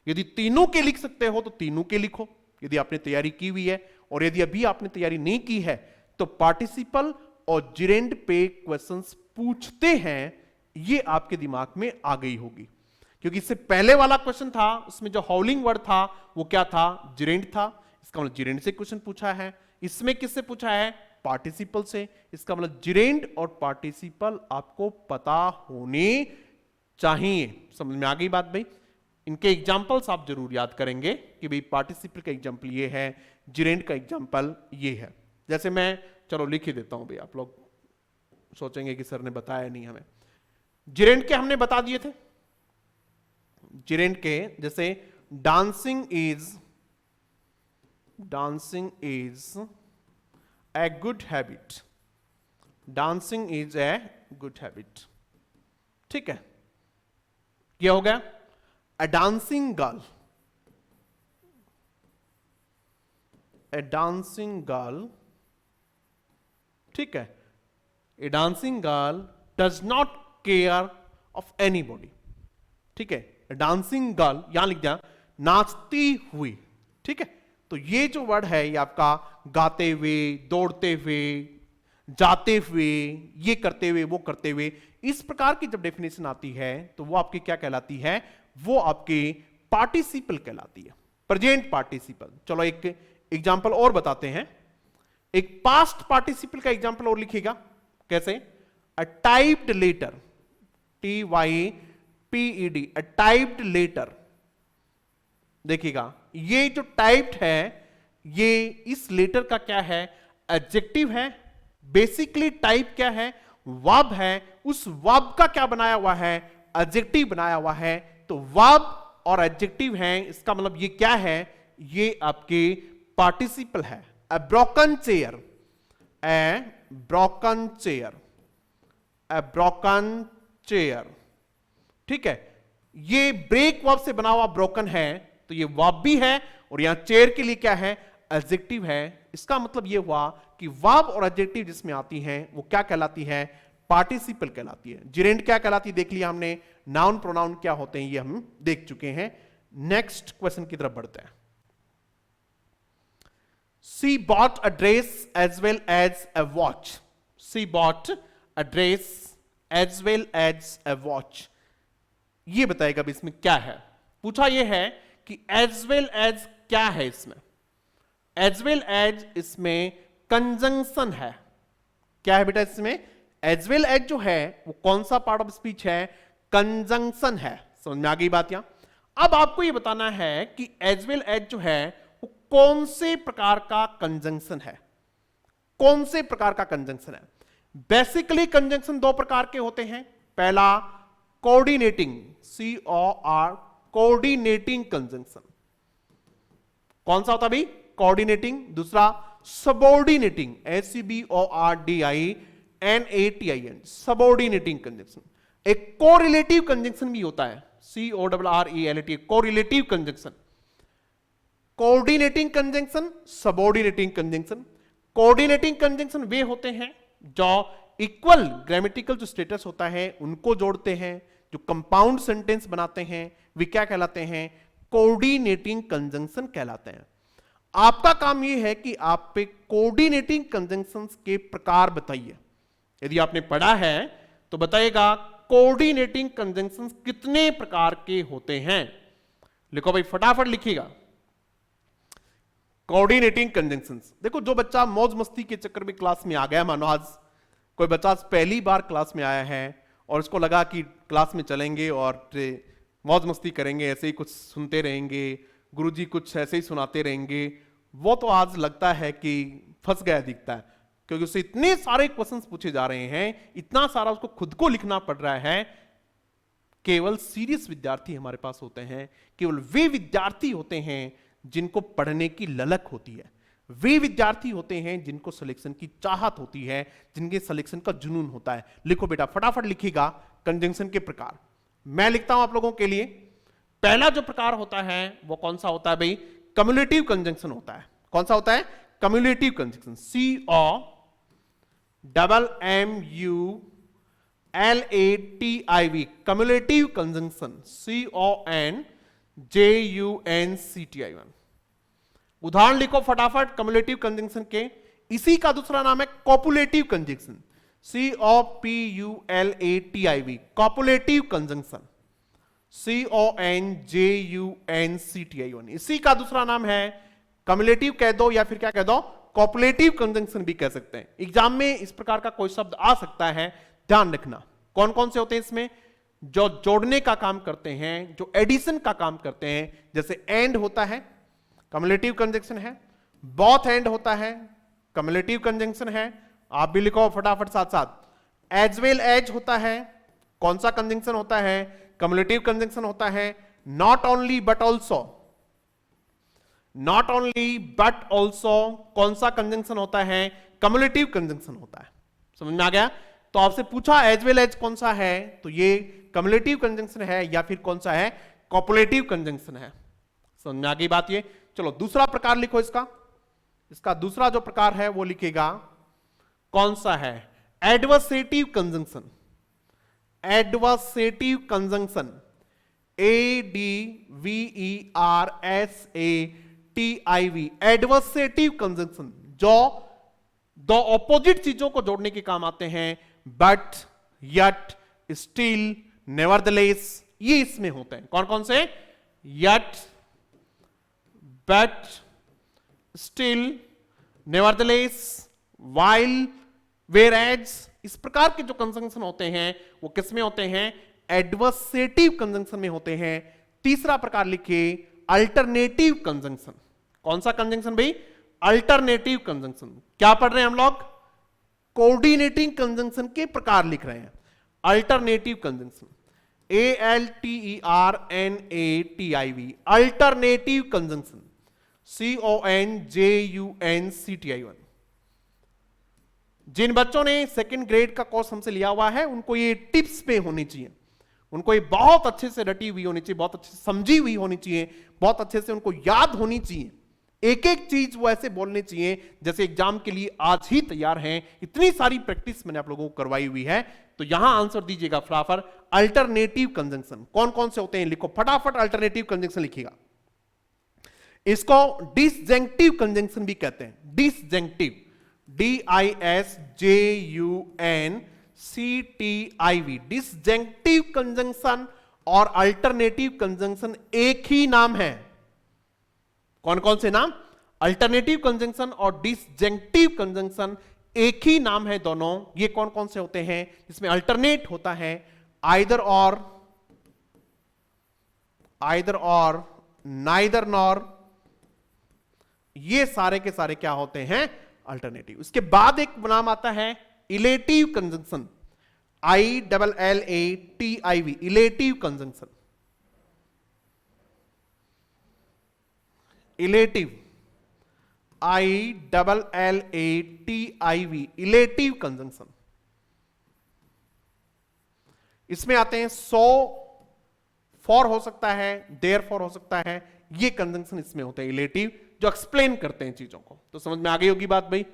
यदि तीनों के लिख सकते हो तो तीनों के लिखो, यदि आपने तैयारी की हुई है। और यदि अभी आपने तैयारी नहीं की है तो पार्टिसिपल और जिरेंड पे क्वेश्चंस पूछते हैं, ये आपके दिमाग में आ गई होगी। क्योंकि इससे पहले वाला क्वेश्चन था उसमें जो हाउलिंग वर्ड था वो क्या था? जिरेंड था। इसका मतलब जिरेंड से क्वेश्चन पूछा है। इसमें किससे पूछा है? पार्टिसिपल से। इसका मतलब जिरेंड और पार्टिसिपल आपको पता होने चाहिए। समझ में आ गई बात भाई? इनके एग्जाम्पल्स आप जरूर याद करेंगे कि भाई पार्टिसिपल का एग्जाम्पल ये है, जिरेंड का एग्जाम्पल ये है। जैसे मैं चलो लिख ही देता हूं भाई, आप लोग सोचेंगे कि सर ने बताया नहीं हमें। जिरेंड के हमने बता दिए थे। जिरेंड के जैसे dancing is a good habit. Dancing is a good habit. ठीक है, क्या हो गया? A dancing girl, a dancing girl, ठीक है, a dancing girl does not care of anybody। ठीक है, a dancing girl यहां लिख दिया नाचती हुई। ठीक है, तो ये जो वर्ड है ये आपका गाते हुए, दौड़ते हुए, जाते हुए, ये करते हुए, वो करते हुए, इस प्रकार की जब डेफिनेशन आती है तो वो आपकी क्या कहलाती है? वो आपके पार्टिसिपल कहलाती है, प्रेजेंट पार्टिसिपल। चलो एक एग्जांपल और बताते हैं। एक पास्ट पार्टिसिपल का एग्जांपल और लिखिएगा। कैसे? अ टाइप्ड लेटर, TYPED, अ टाइप्ड लेटर। देखिएगा ये जो टाइप्ड है ये इस लेटर का क्या है? एडजेक्टिव है। बेसिकली टाइप क्या है? वर्ब है। उस वर्ब का क्या बनाया हुआ है? एडजेक्टिव बनाया हुआ है। तो वर्ब और एडजेक्टिव हैं, इसका मतलब ये क्या है? ये आपके पार्टिसिपल है। A broken chair, A broken chair, a broken chair. ठीक है, ये ब्रेक वर्ब से बना हुआ ब्रोकन है, तो ये वर्ब भी है और यहां चेयर के लिए क्या है? एडजेक्टिव है। इसका मतलब ये हुआ कि वर्ब और एडजेक्टिव जिसमें आती हैं वो क्या कहलाती है? पार्टिसिपल कहलाती है। जिरेंड क्या कहलाती है देख लिया हमने। नाउन प्रोनाउन क्या होते हैं ये हम देख चुके हैं। नेक्स्ट क्वेश्चन की तरफ बढ़ते हैं। She bought a dress as well as a watch. She bought a dress as well as a watch. ये बताएगा भी इसमें क्या है। पूछा ये है कि as well as क्या है इसमें? as well as इसमें कंजंक्शन है। क्या है बेटा इसमें? as well as जो है वो कौन सा पार्ट ऑफ स्पीच है? कंजंक्शन है। समझ में आ गई बात? यहां अब आपको ये बताना है कि as well as जो है वो कौन से प्रकार का कंजंक्शन है। कौन से प्रकार का कंजंक्शन है? बेसिकली कंजंक्शन दो प्रकार के होते हैं। पहला कोऑर्डिनेटिंग, COR, कोऑर्डिनेटिंग कंजंक्शन। कौन सा होता है भाई? कोऑर्डिनेटिंग। दूसरा सबऑर्डिनेटिंग, SUBORDINATIN, सबऑर्डिनेटिंग कंजंक्शन। एक कोरिलेटिव कंजंक्शन भी होता है, CORRELAT, correlative conjunction. Coordinating conjunction, subordinating conjunction. Coordinating conjunction वे होते हैं जो इक्वल ग्रामेटिकल जो स्टेटस होता है उनको जोड़ते हैं, जो कंपाउंड सेंटेंस बनाते हैं वे क्या कहलाते हैं, कोऑर्डिनेटिंग कंजंक्शन कहलाते हैं। आपका काम यह है कि आप पे कोऑर्डिनेटिंग कंजंक्शंस के प्रकार बताइए। यदि आपने पढ़ा है तो बताइएगा कोऑर्डिनेटिंग कंजंक्शंस कितने प्रकार के होते हैं। लिखो भाई, फटाफट लिखिएगा कोऑर्डिनेटिंग कंजंक्शंस। देखो, जो बच्चा मौज मस्ती के चक्कर में क्लास में आ गया, मानो आज कोई बच्चा पहली बार क्लास में आया है और इसको लगा कि क्लास में चलेंगे और मौज मस्ती करेंगे, ऐसे ही कुछ सुनते रहेंगे, गुरुजी कुछ ऐसे ही सुनाते रहेंगे, वो तो आज लगता है कि फंस गया दिखता है, क्योंकि उससे इतने सारे क्वेश्चंस पूछे जा रहे हैं, इतना सारा उसको खुद को लिखना पड़ रहा है। केवल सीरियस विद्यार्थी हमारे पास होते हैं, केवल वे विद्यार्थी होते हैं जिनको पढ़ने की ललक होती है, वे विद्यार्थी होते हैं जिनको सिलेक्शन की चाहत होती है, जिनके सिलेक्शन का जुनून होता है। लिखो बेटा, फटाफट लिखिएगा कंजंक्शन के प्रकार। मैं लिखता हूं आप लोगों के लिए। पहला जो प्रकार होता है वो कौन सा होता है भाई, कम्युलेटिव कंजंक्शन होता है। कौन सा होता है, cumulative conjunction, COMMULATIV, cumulative conjunction, CONJUNCTIV। उदाहरण लिखो फटाफट कम्युलेटिव कंजंक्शन के। इसी का दूसरा नाम है कॉपुलेटिव कंजंक्शन, COPULATIV, कॉपुलेटिव कंजंक्शन, CONJUNCTIV। इसी का दूसरा नाम है कम्युलेटिव कह दो या फिर क्या कह दो, कॉपुलेटिव कंजंक्शन भी कह सकते हैं। एग्जाम में इस प्रकार का कोई शब्द आ सकता है, ध्यान रखना। कौन कौन से होते हैं इसमें, जो जोड़ने का काम करते हैं, जो एडिशन का काम करते हैं, जैसे एंड होता है कम्युलेटिव कंजंक्शन है, बोथ एंड होता है कम्युलेटिव कंजंक्शन है। आप भी लिखो फटाफट साथ साथ। एज वेल एज होता है, कौन सा कंजंक्शन होता है, कम्युलेटिव कंजंक्शन होता है। Not only but also, not only but also कौन सा कंजंक्शन होता है, कम्युलेटिव कंजंक्शन होता है। समझ में आ गया। तो आपसे पूछा एज वेल एज कौन सा है, तो ये कम्युलेटिव कंजंक्शन है या फिर कौन सा है, कॉपुलेटिव कंजंक्शन है। समझ में आ गई बात ये। चलो दूसरा प्रकार लिखो इसका। इसका दूसरा जो प्रकार है वो लिखेगा कौन सा है, adversative conjunction, adversative conjunction, ADVERSATIV, adversative conjunction, जो दो ऑपोजिट चीजों को जोड़ने के काम आते हैं, बट, यट, स्टिल, नेवरदलेस, ये इसमें होते हैं। कौन कौन से, yet, but, still, nevertheless, while, whereas, इस प्रकार के जो कंजंक्शन होते हैं वो किस में होते हैं, एडवर्सेटिव कंजंक्शन में होते हैं। तीसरा प्रकार लिखिए अल्टरनेटिव कंजंक्शन। कौन सा कंजंक्शन भाई, अल्टरनेटिव कंजंक्शन। क्या पढ़ रहे हैं हम लोग, कोऑर्डिनेटिंग कंजंक्शन के प्रकार लिख रहे हैं। Alternative conjunction, ALTERNATIV, alternative conjunction, CONJUNCTIV। जिन बच्चों ने सेकंड ग्रेड का कोर्स हमसे लिया हुआ है उनको ये टिप्स पे होनी चाहिए, उनको ये बहुत अच्छे से रटी हुई होनी चाहिए, बहुत अच्छे से समझी हुई होनी चाहिए, बहुत अच्छे से उनको याद होनी चाहिए। एक एक चीज वो ऐसे बोलनी चाहिए जैसे एग्जाम के लिए आज ही तैयार हैं। इतनी सारी प्रैक्टिस मैंने आप लोगों को करवाई हुई है। तो यहां आंसर दीजिएगा फटाफट, अल्टरनेटिव कंजंक्शन कौन कौन से होते हैं, लिखो फटाफट अल्टरनेटिव कंजंक्शन लिखिएगा। इसको डिसजंक्टिव कंजंक्शन भी कहते हैं, डिसजंक्टिव, DISJUNCTIV, डिसजंक्टिव कंजंक्शन और अल्टरनेटिव कंजंक्शन एक ही नाम है। कौन कौन से नाम, अल्टरनेटिव कंजंक्शन और डिसजंक्टिव कंजंक्शन एक ही नाम है दोनों। ये कौन कौन से होते हैं, इसमें अल्टरनेट होता है, आइदर और, आइदर और, नाइदर नॉर, ये सारे के सारे क्या होते हैं, अल्टरनेटिव। इसके बाद एक नाम आता है illative conjunction, ILLATIV, illative conjunction, illative, ILLATIV, illative conjunction. इसमें आते हैं सो, फॉर हो सकता है, देयर फॉर हो सकता है, ये कंजंक्शन इसमें होते हैं इलेटिव, जो एक्सप्लेन करते हैं चीजों को। तो समझ में आ गई होगी बात भाई।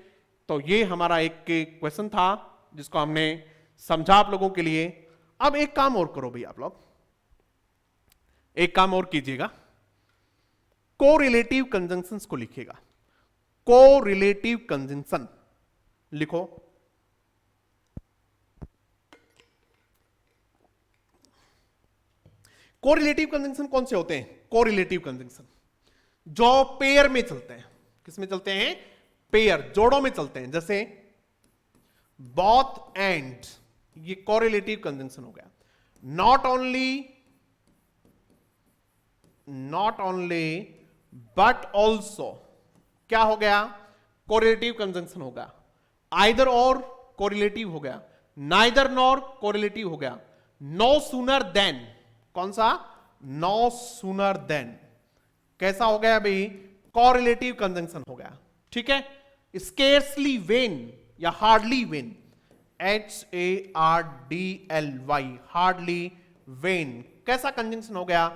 तो ये हमारा एक क्वेश्चन था जिसको हमने समझा आप लोगों के लिए। अब एक काम और करो भाई, आप लोग एक काम और कीजिएगा, कोरिलेटिव कंजंक्शंस को लिखिएगा। कोरिलेटिव कंजंक्शन लिखो। कोरिलेटिव कंजंक्शन कौन से होते हैं? कोरिलेटिव कंजंक्शन जो पेयर में चलते हैं। किस में चलते हैं? पेयर, जोड़ों में चलते हैं। जैसे बोथ एंड, ये कोरिलेटिव कंजंक्शन हो गया। नॉट ओनली बट ऑल्सो, क्या हो गया? कोरिलेटिव कंजंक्शन हो गया। आइदर और कोरिलेटिव हो गया। नाइदर नॉर कोरिलेटिव हो गया। नो सूनर देन, कौन सा? No sooner than. कैसा हो गया भाई? कोरिलेटिव कंजंक्शन हो गया। ठीक है। स्केर्सली वेन या hardly when, HARDLY, hardly when, कैसा कंजंक्शन हो गया?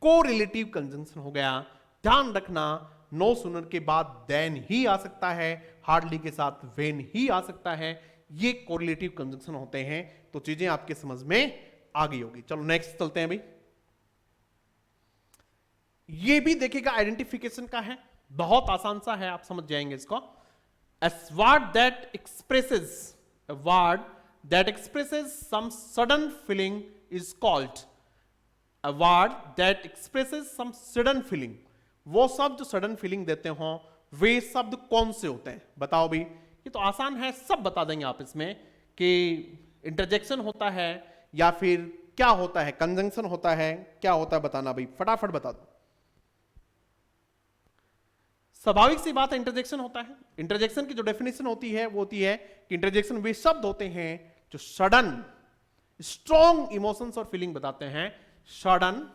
कोरिलेटिव कंजंक्शन हो गया। ध्यान रखना, नो सूनर के बाद देन ही आ सकता है, हार्डली के साथ वेन ही आ सकता है। ये कोरिलेटिव कंजंक्शन होते हैं। तो चीजें आपके समझ में आ गई होगी। चलो नेक्स्ट चलते हैं भाई। ये भी देखिएगा आइडेंटिफिकेशन का है, बहुत आसान सा है, आप समझ जाएंगे इसको। A word that expresses some sudden feeling is called, a word that expresses some sudden feeling, वो शब्द जो सडन फीलिंग देते हो वे शब्द कौन से होते हैं? बताओ भाई। ये तो आसान है, सब बता देंगे आप इसमें कि इंटरजेक्शन होता है या फिर क्या होता है, कंजंक्शन होता है, क्या होता है, बताना भाई, फटाफट बता दो। स्वाभाविक सी बात है, इंटरजेक्शन होता है। इंटरजेक्शन की जो डेफिनेशन होती है वो होती है कि इंटरजेक्शन वे शब्द होते हैं जो सडन स्ट्रॉन्ग इमोशंस और फीलिंग बताते हैं। Sudden,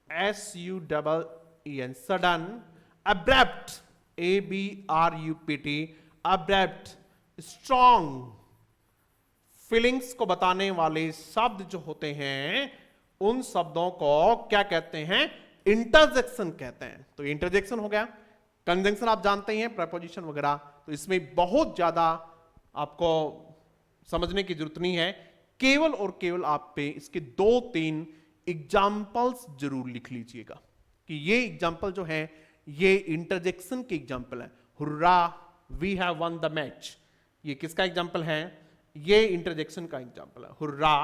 SUDDEN, sudden, abrupt, ABRUPT, abrupt, strong feelings को बताने वाले शब्द जो होते हैं उन शब्दों को क्या कहते हैं? इंटरजेक्शन कहते हैं। तो इंटरजेक्शन हो गया। कंजंक्शन आप जानते हैं, प्रपोजिशन वगैरह, तो इसमें बहुत ज्यादा आपको समझने की जरूरत नहीं है। केवल और केवल आप पे इसके 2-3 एग्जाम्पल्स जरूर लिख लीजिएगा कि ये एग्जाम्पल जो है ये इंटरजेक्शन के एग्जाम्पल है। Hurrah, we have won the match, ये किसका एग्जाम्पल है? ये इंटरजेक्शन का एग्जाम्पल है। Hurrah,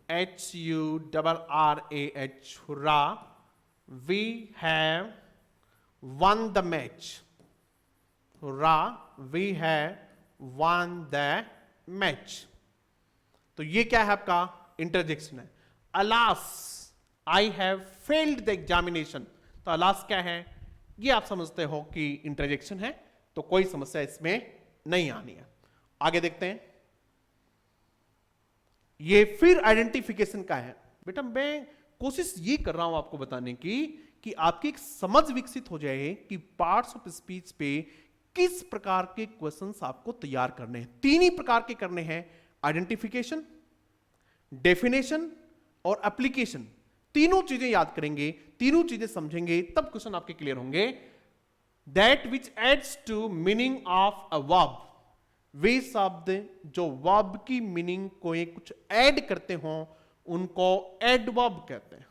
HURRAH, hurrah, we have won the match, hurrah, we have won the match। तो ये क्या है? आपका इंटरजेक्शन है। Alas, I have failed the examination, तो अलास क्या है? ये आप समझते हो कि इंटरजेक्शन है, तो कोई समस्या इसमें नहीं आनी है। आगे देखते हैं। ये फिर आइडेंटिफिकेशन का है। बेटा मैं कोशिश ये कर रहा हूं आपको बताने की कि आपकी एक समझ विकसित हो जाए कि पार्ट्स ऑफ स्पीच पे किस प्रकार के क्वेश्चंस आपको तैयार करने हैं। 3 ही प्रकार के करने हैं, आइडेंटिफिकेशन, डेफिनेशन और एप्लीकेशन। तीनों चीजें याद करेंगे, तीनों चीजें समझेंगे, तब क्वेश्चन आपके क्लियर होंगे। That which adds to meaning of a verb, वे शब्द जो वर्ब की मीनिंग को कुछ ऐड करते हो उनको एडवर्ब कहते हैं।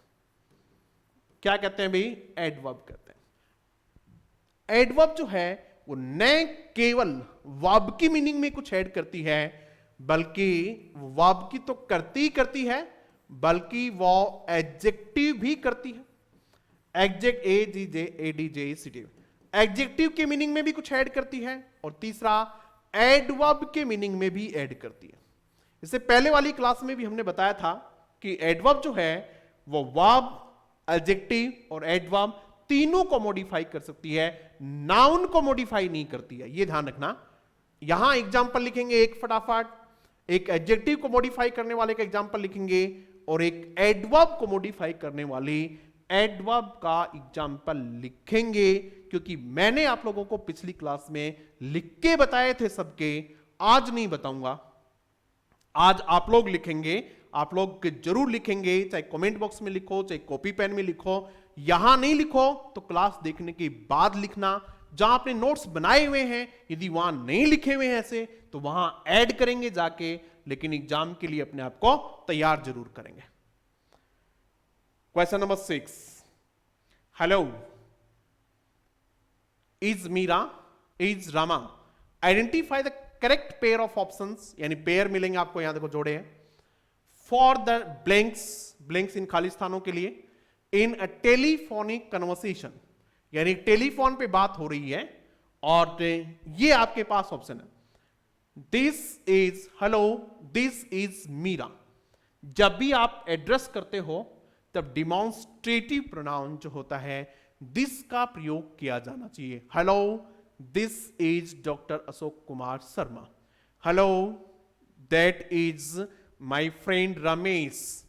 क्या कहते हैं भाई? एडवर्ब कहते हैं। एडवर्ब जो है वो न केवल वर्ब की मीनिंग में कुछ ऐड करती है, बल्कि वर्ब की तो करती है, बल्कि वो एडजेक्टिव भी करती है। एडजेक्ट, ADJECT, एडजेक्टिव के मीनिंग में भी कुछ ऐड करती है, और तीसरा एडवर्ब के मीनिंग में भी ऐड करती है। इससे पहले वाली क्लास में भी हमने बताया था कि एडवर्ब जो है वो वर्ब, एडजेक्टिव और एडवर्ब तीनों को मॉडिफाई कर सकती है, नाउन को मॉडिफाई नहीं करती है। ये ध्यान रखना। यहां एग्जांपल लिखेंगे एक फटाफट, एक एडजेक्टिव को मॉडिफाई करने वाले का एग्जांपल लिखेंगे और एक एडवर्ब को मॉडिफाई करने वाली एडवर्ब का एग्जांपल लिखेंगे, क्योंकि मैंने आप लोगों को पिछली क्लास में लिख के बताए थे सबके, आज नहीं बताऊंगा। आज आप लोग लिखेंगे, आप लोग जरूर लिखेंगे, चाहे कमेंट बॉक्स में लिखो, चाहे कॉपी पेन में लिखो। यहां नहीं लिखो तो क्लास देखने के बाद लिखना, जहां आपने नोट्स बनाए हुए हैं यदि वहां नहीं लिखे हुए हैं ऐसे तो वहां ऐड करेंगे जाके, लेकिन एग्जाम के लिए अपने आप को तैयार जरूर करेंगे। Question number 6, hello, is Meera, is Rama, identify the correct pair of options, यानी पेयर मिलेंगे आपको, यहां देखो जोड़े हैं, फॉर द ब्लैंक्स, ब्लैंक्स इन खाली स्थानों के लिए, इन अ टेलीफोनिक कन्वर्सेशन, यानी टेलीफोन पे बात हो रही है और ये आपके पास ऑप्शन है, this is hello, this is Meera. जब भी आप एड्रेस करते हो तब डिमॉन्स्ट्रेटिव प्रोनाउन जो होता है दिस का प्रयोग किया जाना चाहिए। Hello, this is doctor Ashok Kumar Sharma. Hello, that is my friend Ramesh,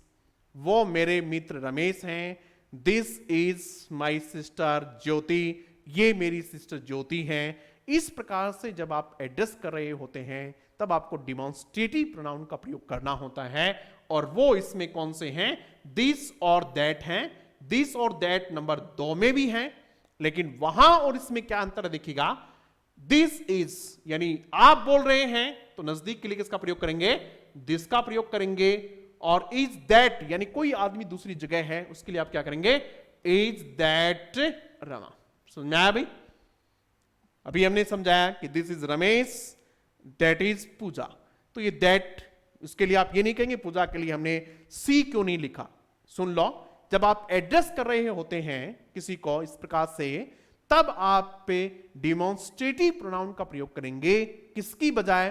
वो मेरे मित्र रमेश हैं। दिस इज माय सिस्टर ज्योति, ये मेरी सिस्टर ज्योति हैं। इस प्रकार से जब आप एड्रेस कर रहे होते हैं तब आपको डिमॉन्स्ट्रेटिव प्रोनाउन का प्रयोग करना होता है, और वो इसमें कौन से हैं, दिस और दैट हैं। दिस और दैट नंबर 2 में भी हैं, लेकिन वहां और इसमें क्या अंतर देखिएगा, दिस इज यानी आप बोल रहे हैं तो नजदीक के लिए किसका प्रयोग करेंगे, दिस का प्रयोग करेंगे, और इज दैट यानी कोई आदमी दूसरी जगह है उसके लिए आप क्या करेंगे, इज दैट रमा। समझ में आया भाई? अभी हमने समझाया कि this is Ramesh, that is Puja, तो ये दैट उसके लिए आप ये नहीं कहेंगे, पूजा के लिए हमने सी क्यों नहीं लिखा। सुन लो, जब आप एड्रेस कर रहे होते हैं किसी को इस प्रकार से, तब आप पे डिमॉन्स्ट्रेटिव प्रोनाउन का प्रयोग करेंगे, किसकी बजाय,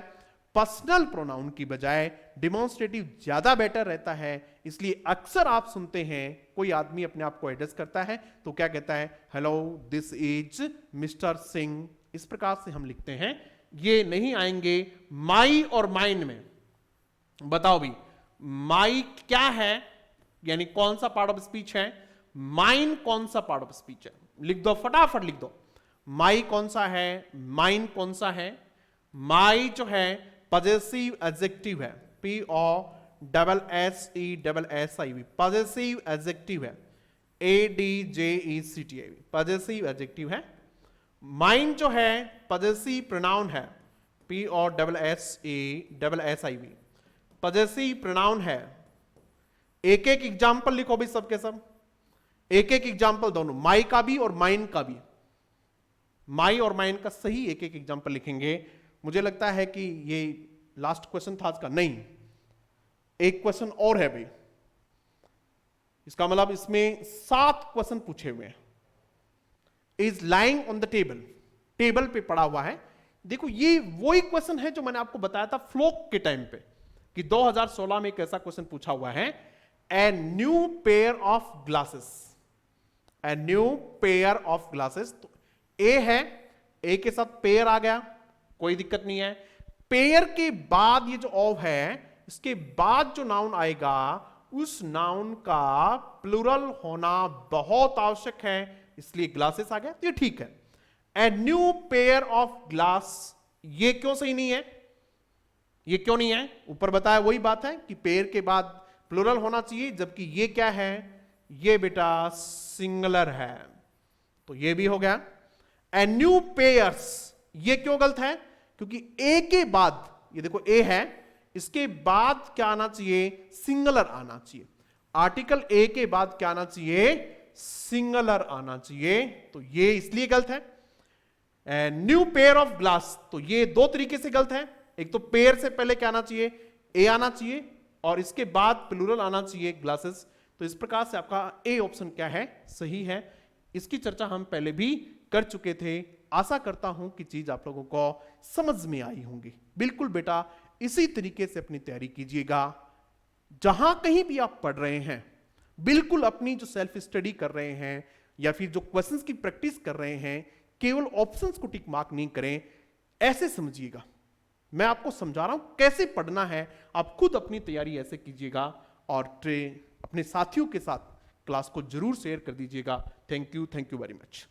पर्सनल प्रोनाउन की बजाय। डिमॉन्स्ट्रेटिव ज्यादा बेटर रहता है, इसलिए अक्सर आप सुनते हैं कोई आदमी अपने आप को एड्रेस करता है तो क्या कहता है, hello, this is mister Singh, इस प्रकार से हम लिखते हैं। ये नहीं आएंगे माई और माइन में। बताओ भी, माई क्या है, यानी कौन सा पार्ट ऑफ स्पीच है, माइन कौन सा पार्ट ऑफ स्पीच है, लिख दो, फटाफट लिख दो। माई कौन सा है, माइन कौन सा है। माई जो है पजेसिव एडजेक्टिव है, POSSESSIV, पजेसिव एडजेक्टिव है, ADJECTIV, पजेसिव एडजेक्टिव है। माइन जो है पजेसिव प्रोनाउन है, POSSESSIV, पजेसिव प्रोनाउन है। एक एक एग्जाम्पल लिखो भी सबके सब, एक एक एग्जाम्पल दोनों, माई का भी और माइन का भी। माई और माइन का सही एक एक एग्जाम्पल लिखेंगे। मुझे लगता है कि ये लास्ट क्वेश्चन था आज का, नहीं, एक क्वेश्चन और है भाई, इसका मतलब इसमें 7 क्वेश्चन पूछे हुए हैं। Is lying on the table, table पे पड़ा हुआ है। देखो ये वही क्वेश्चन है जो मैंने आपको बताया था फ्लोक के टाइम पे कि 2016 में एक ऐसा क्वेश्चन पूछा हुआ है, a new pair of glasses, a new pair of glasses. तो ए है, ए के साथ पेयर आ गया, कोई दिक्कत नहीं है। पेयर के बाद ये जो ऑफ है, इसके बाद जो नाउन आएगा उस नाउन का प्लूरल होना बहुत आवश्यक है, इसलिए ग्लासेस आ गया, तो ये ठीक है। A new pair of glass, ये क्यों सही नहीं है, ये क्यों नहीं है, ऊपर बताया वही बात है कि पेयर के बाद प्लूरल होना चाहिए, जबकि ये क्या है, ये बेटा सिंगुलर है, तो ये भी हो गया। ए न्यू पेयर्स, ये क्यों गलत है, क्योंकि ए के बाद, ये देखो ए है, इसके बाद क्या आना चाहिए, सिंगुलर आना चाहिए। आर्टिकल ए के बाद क्या आना चाहिए, सिंगुलर आना चाहिए, तो ये इसलिए गलत है। न्यू पेयर ऑफ ग्लास, तो ये 2 तरीके से गलत है। एक तो पेयर से पहले क्या आना चाहिए, ए आना चाहिए, और इसके बाद प्लूरल आना चाहिए ग्लासेस। तो इस प्रकार से आपका ए ऑप्शन क्या है, सही है। इसकी चर्चा हम पहले भी कर चुके थे। आशा करता हूं कि चीज आप लोगों को समझ में आई होंगी। बिल्कुल बेटा इसी तरीके से अपनी तैयारी कीजिएगा। जहां कहीं भी आप पढ़ रहे हैं, बिल्कुल अपनी जो सेल्फ स्टडी कर रहे हैं या फिर जो क्वेश्चंस की प्रैक्टिस कर रहे हैं, केवल ऑप्शंस को टिक मार्क नहीं करें, ऐसे समझिएगा। मैं आपको समझा रहा हूं कैसे पढ़ना है, आप खुद अपनी तैयारी ऐसे कीजिएगा और अपने साथियों के साथ क्लास को जरूर शेयर कर दीजिएगा। Thank you very much.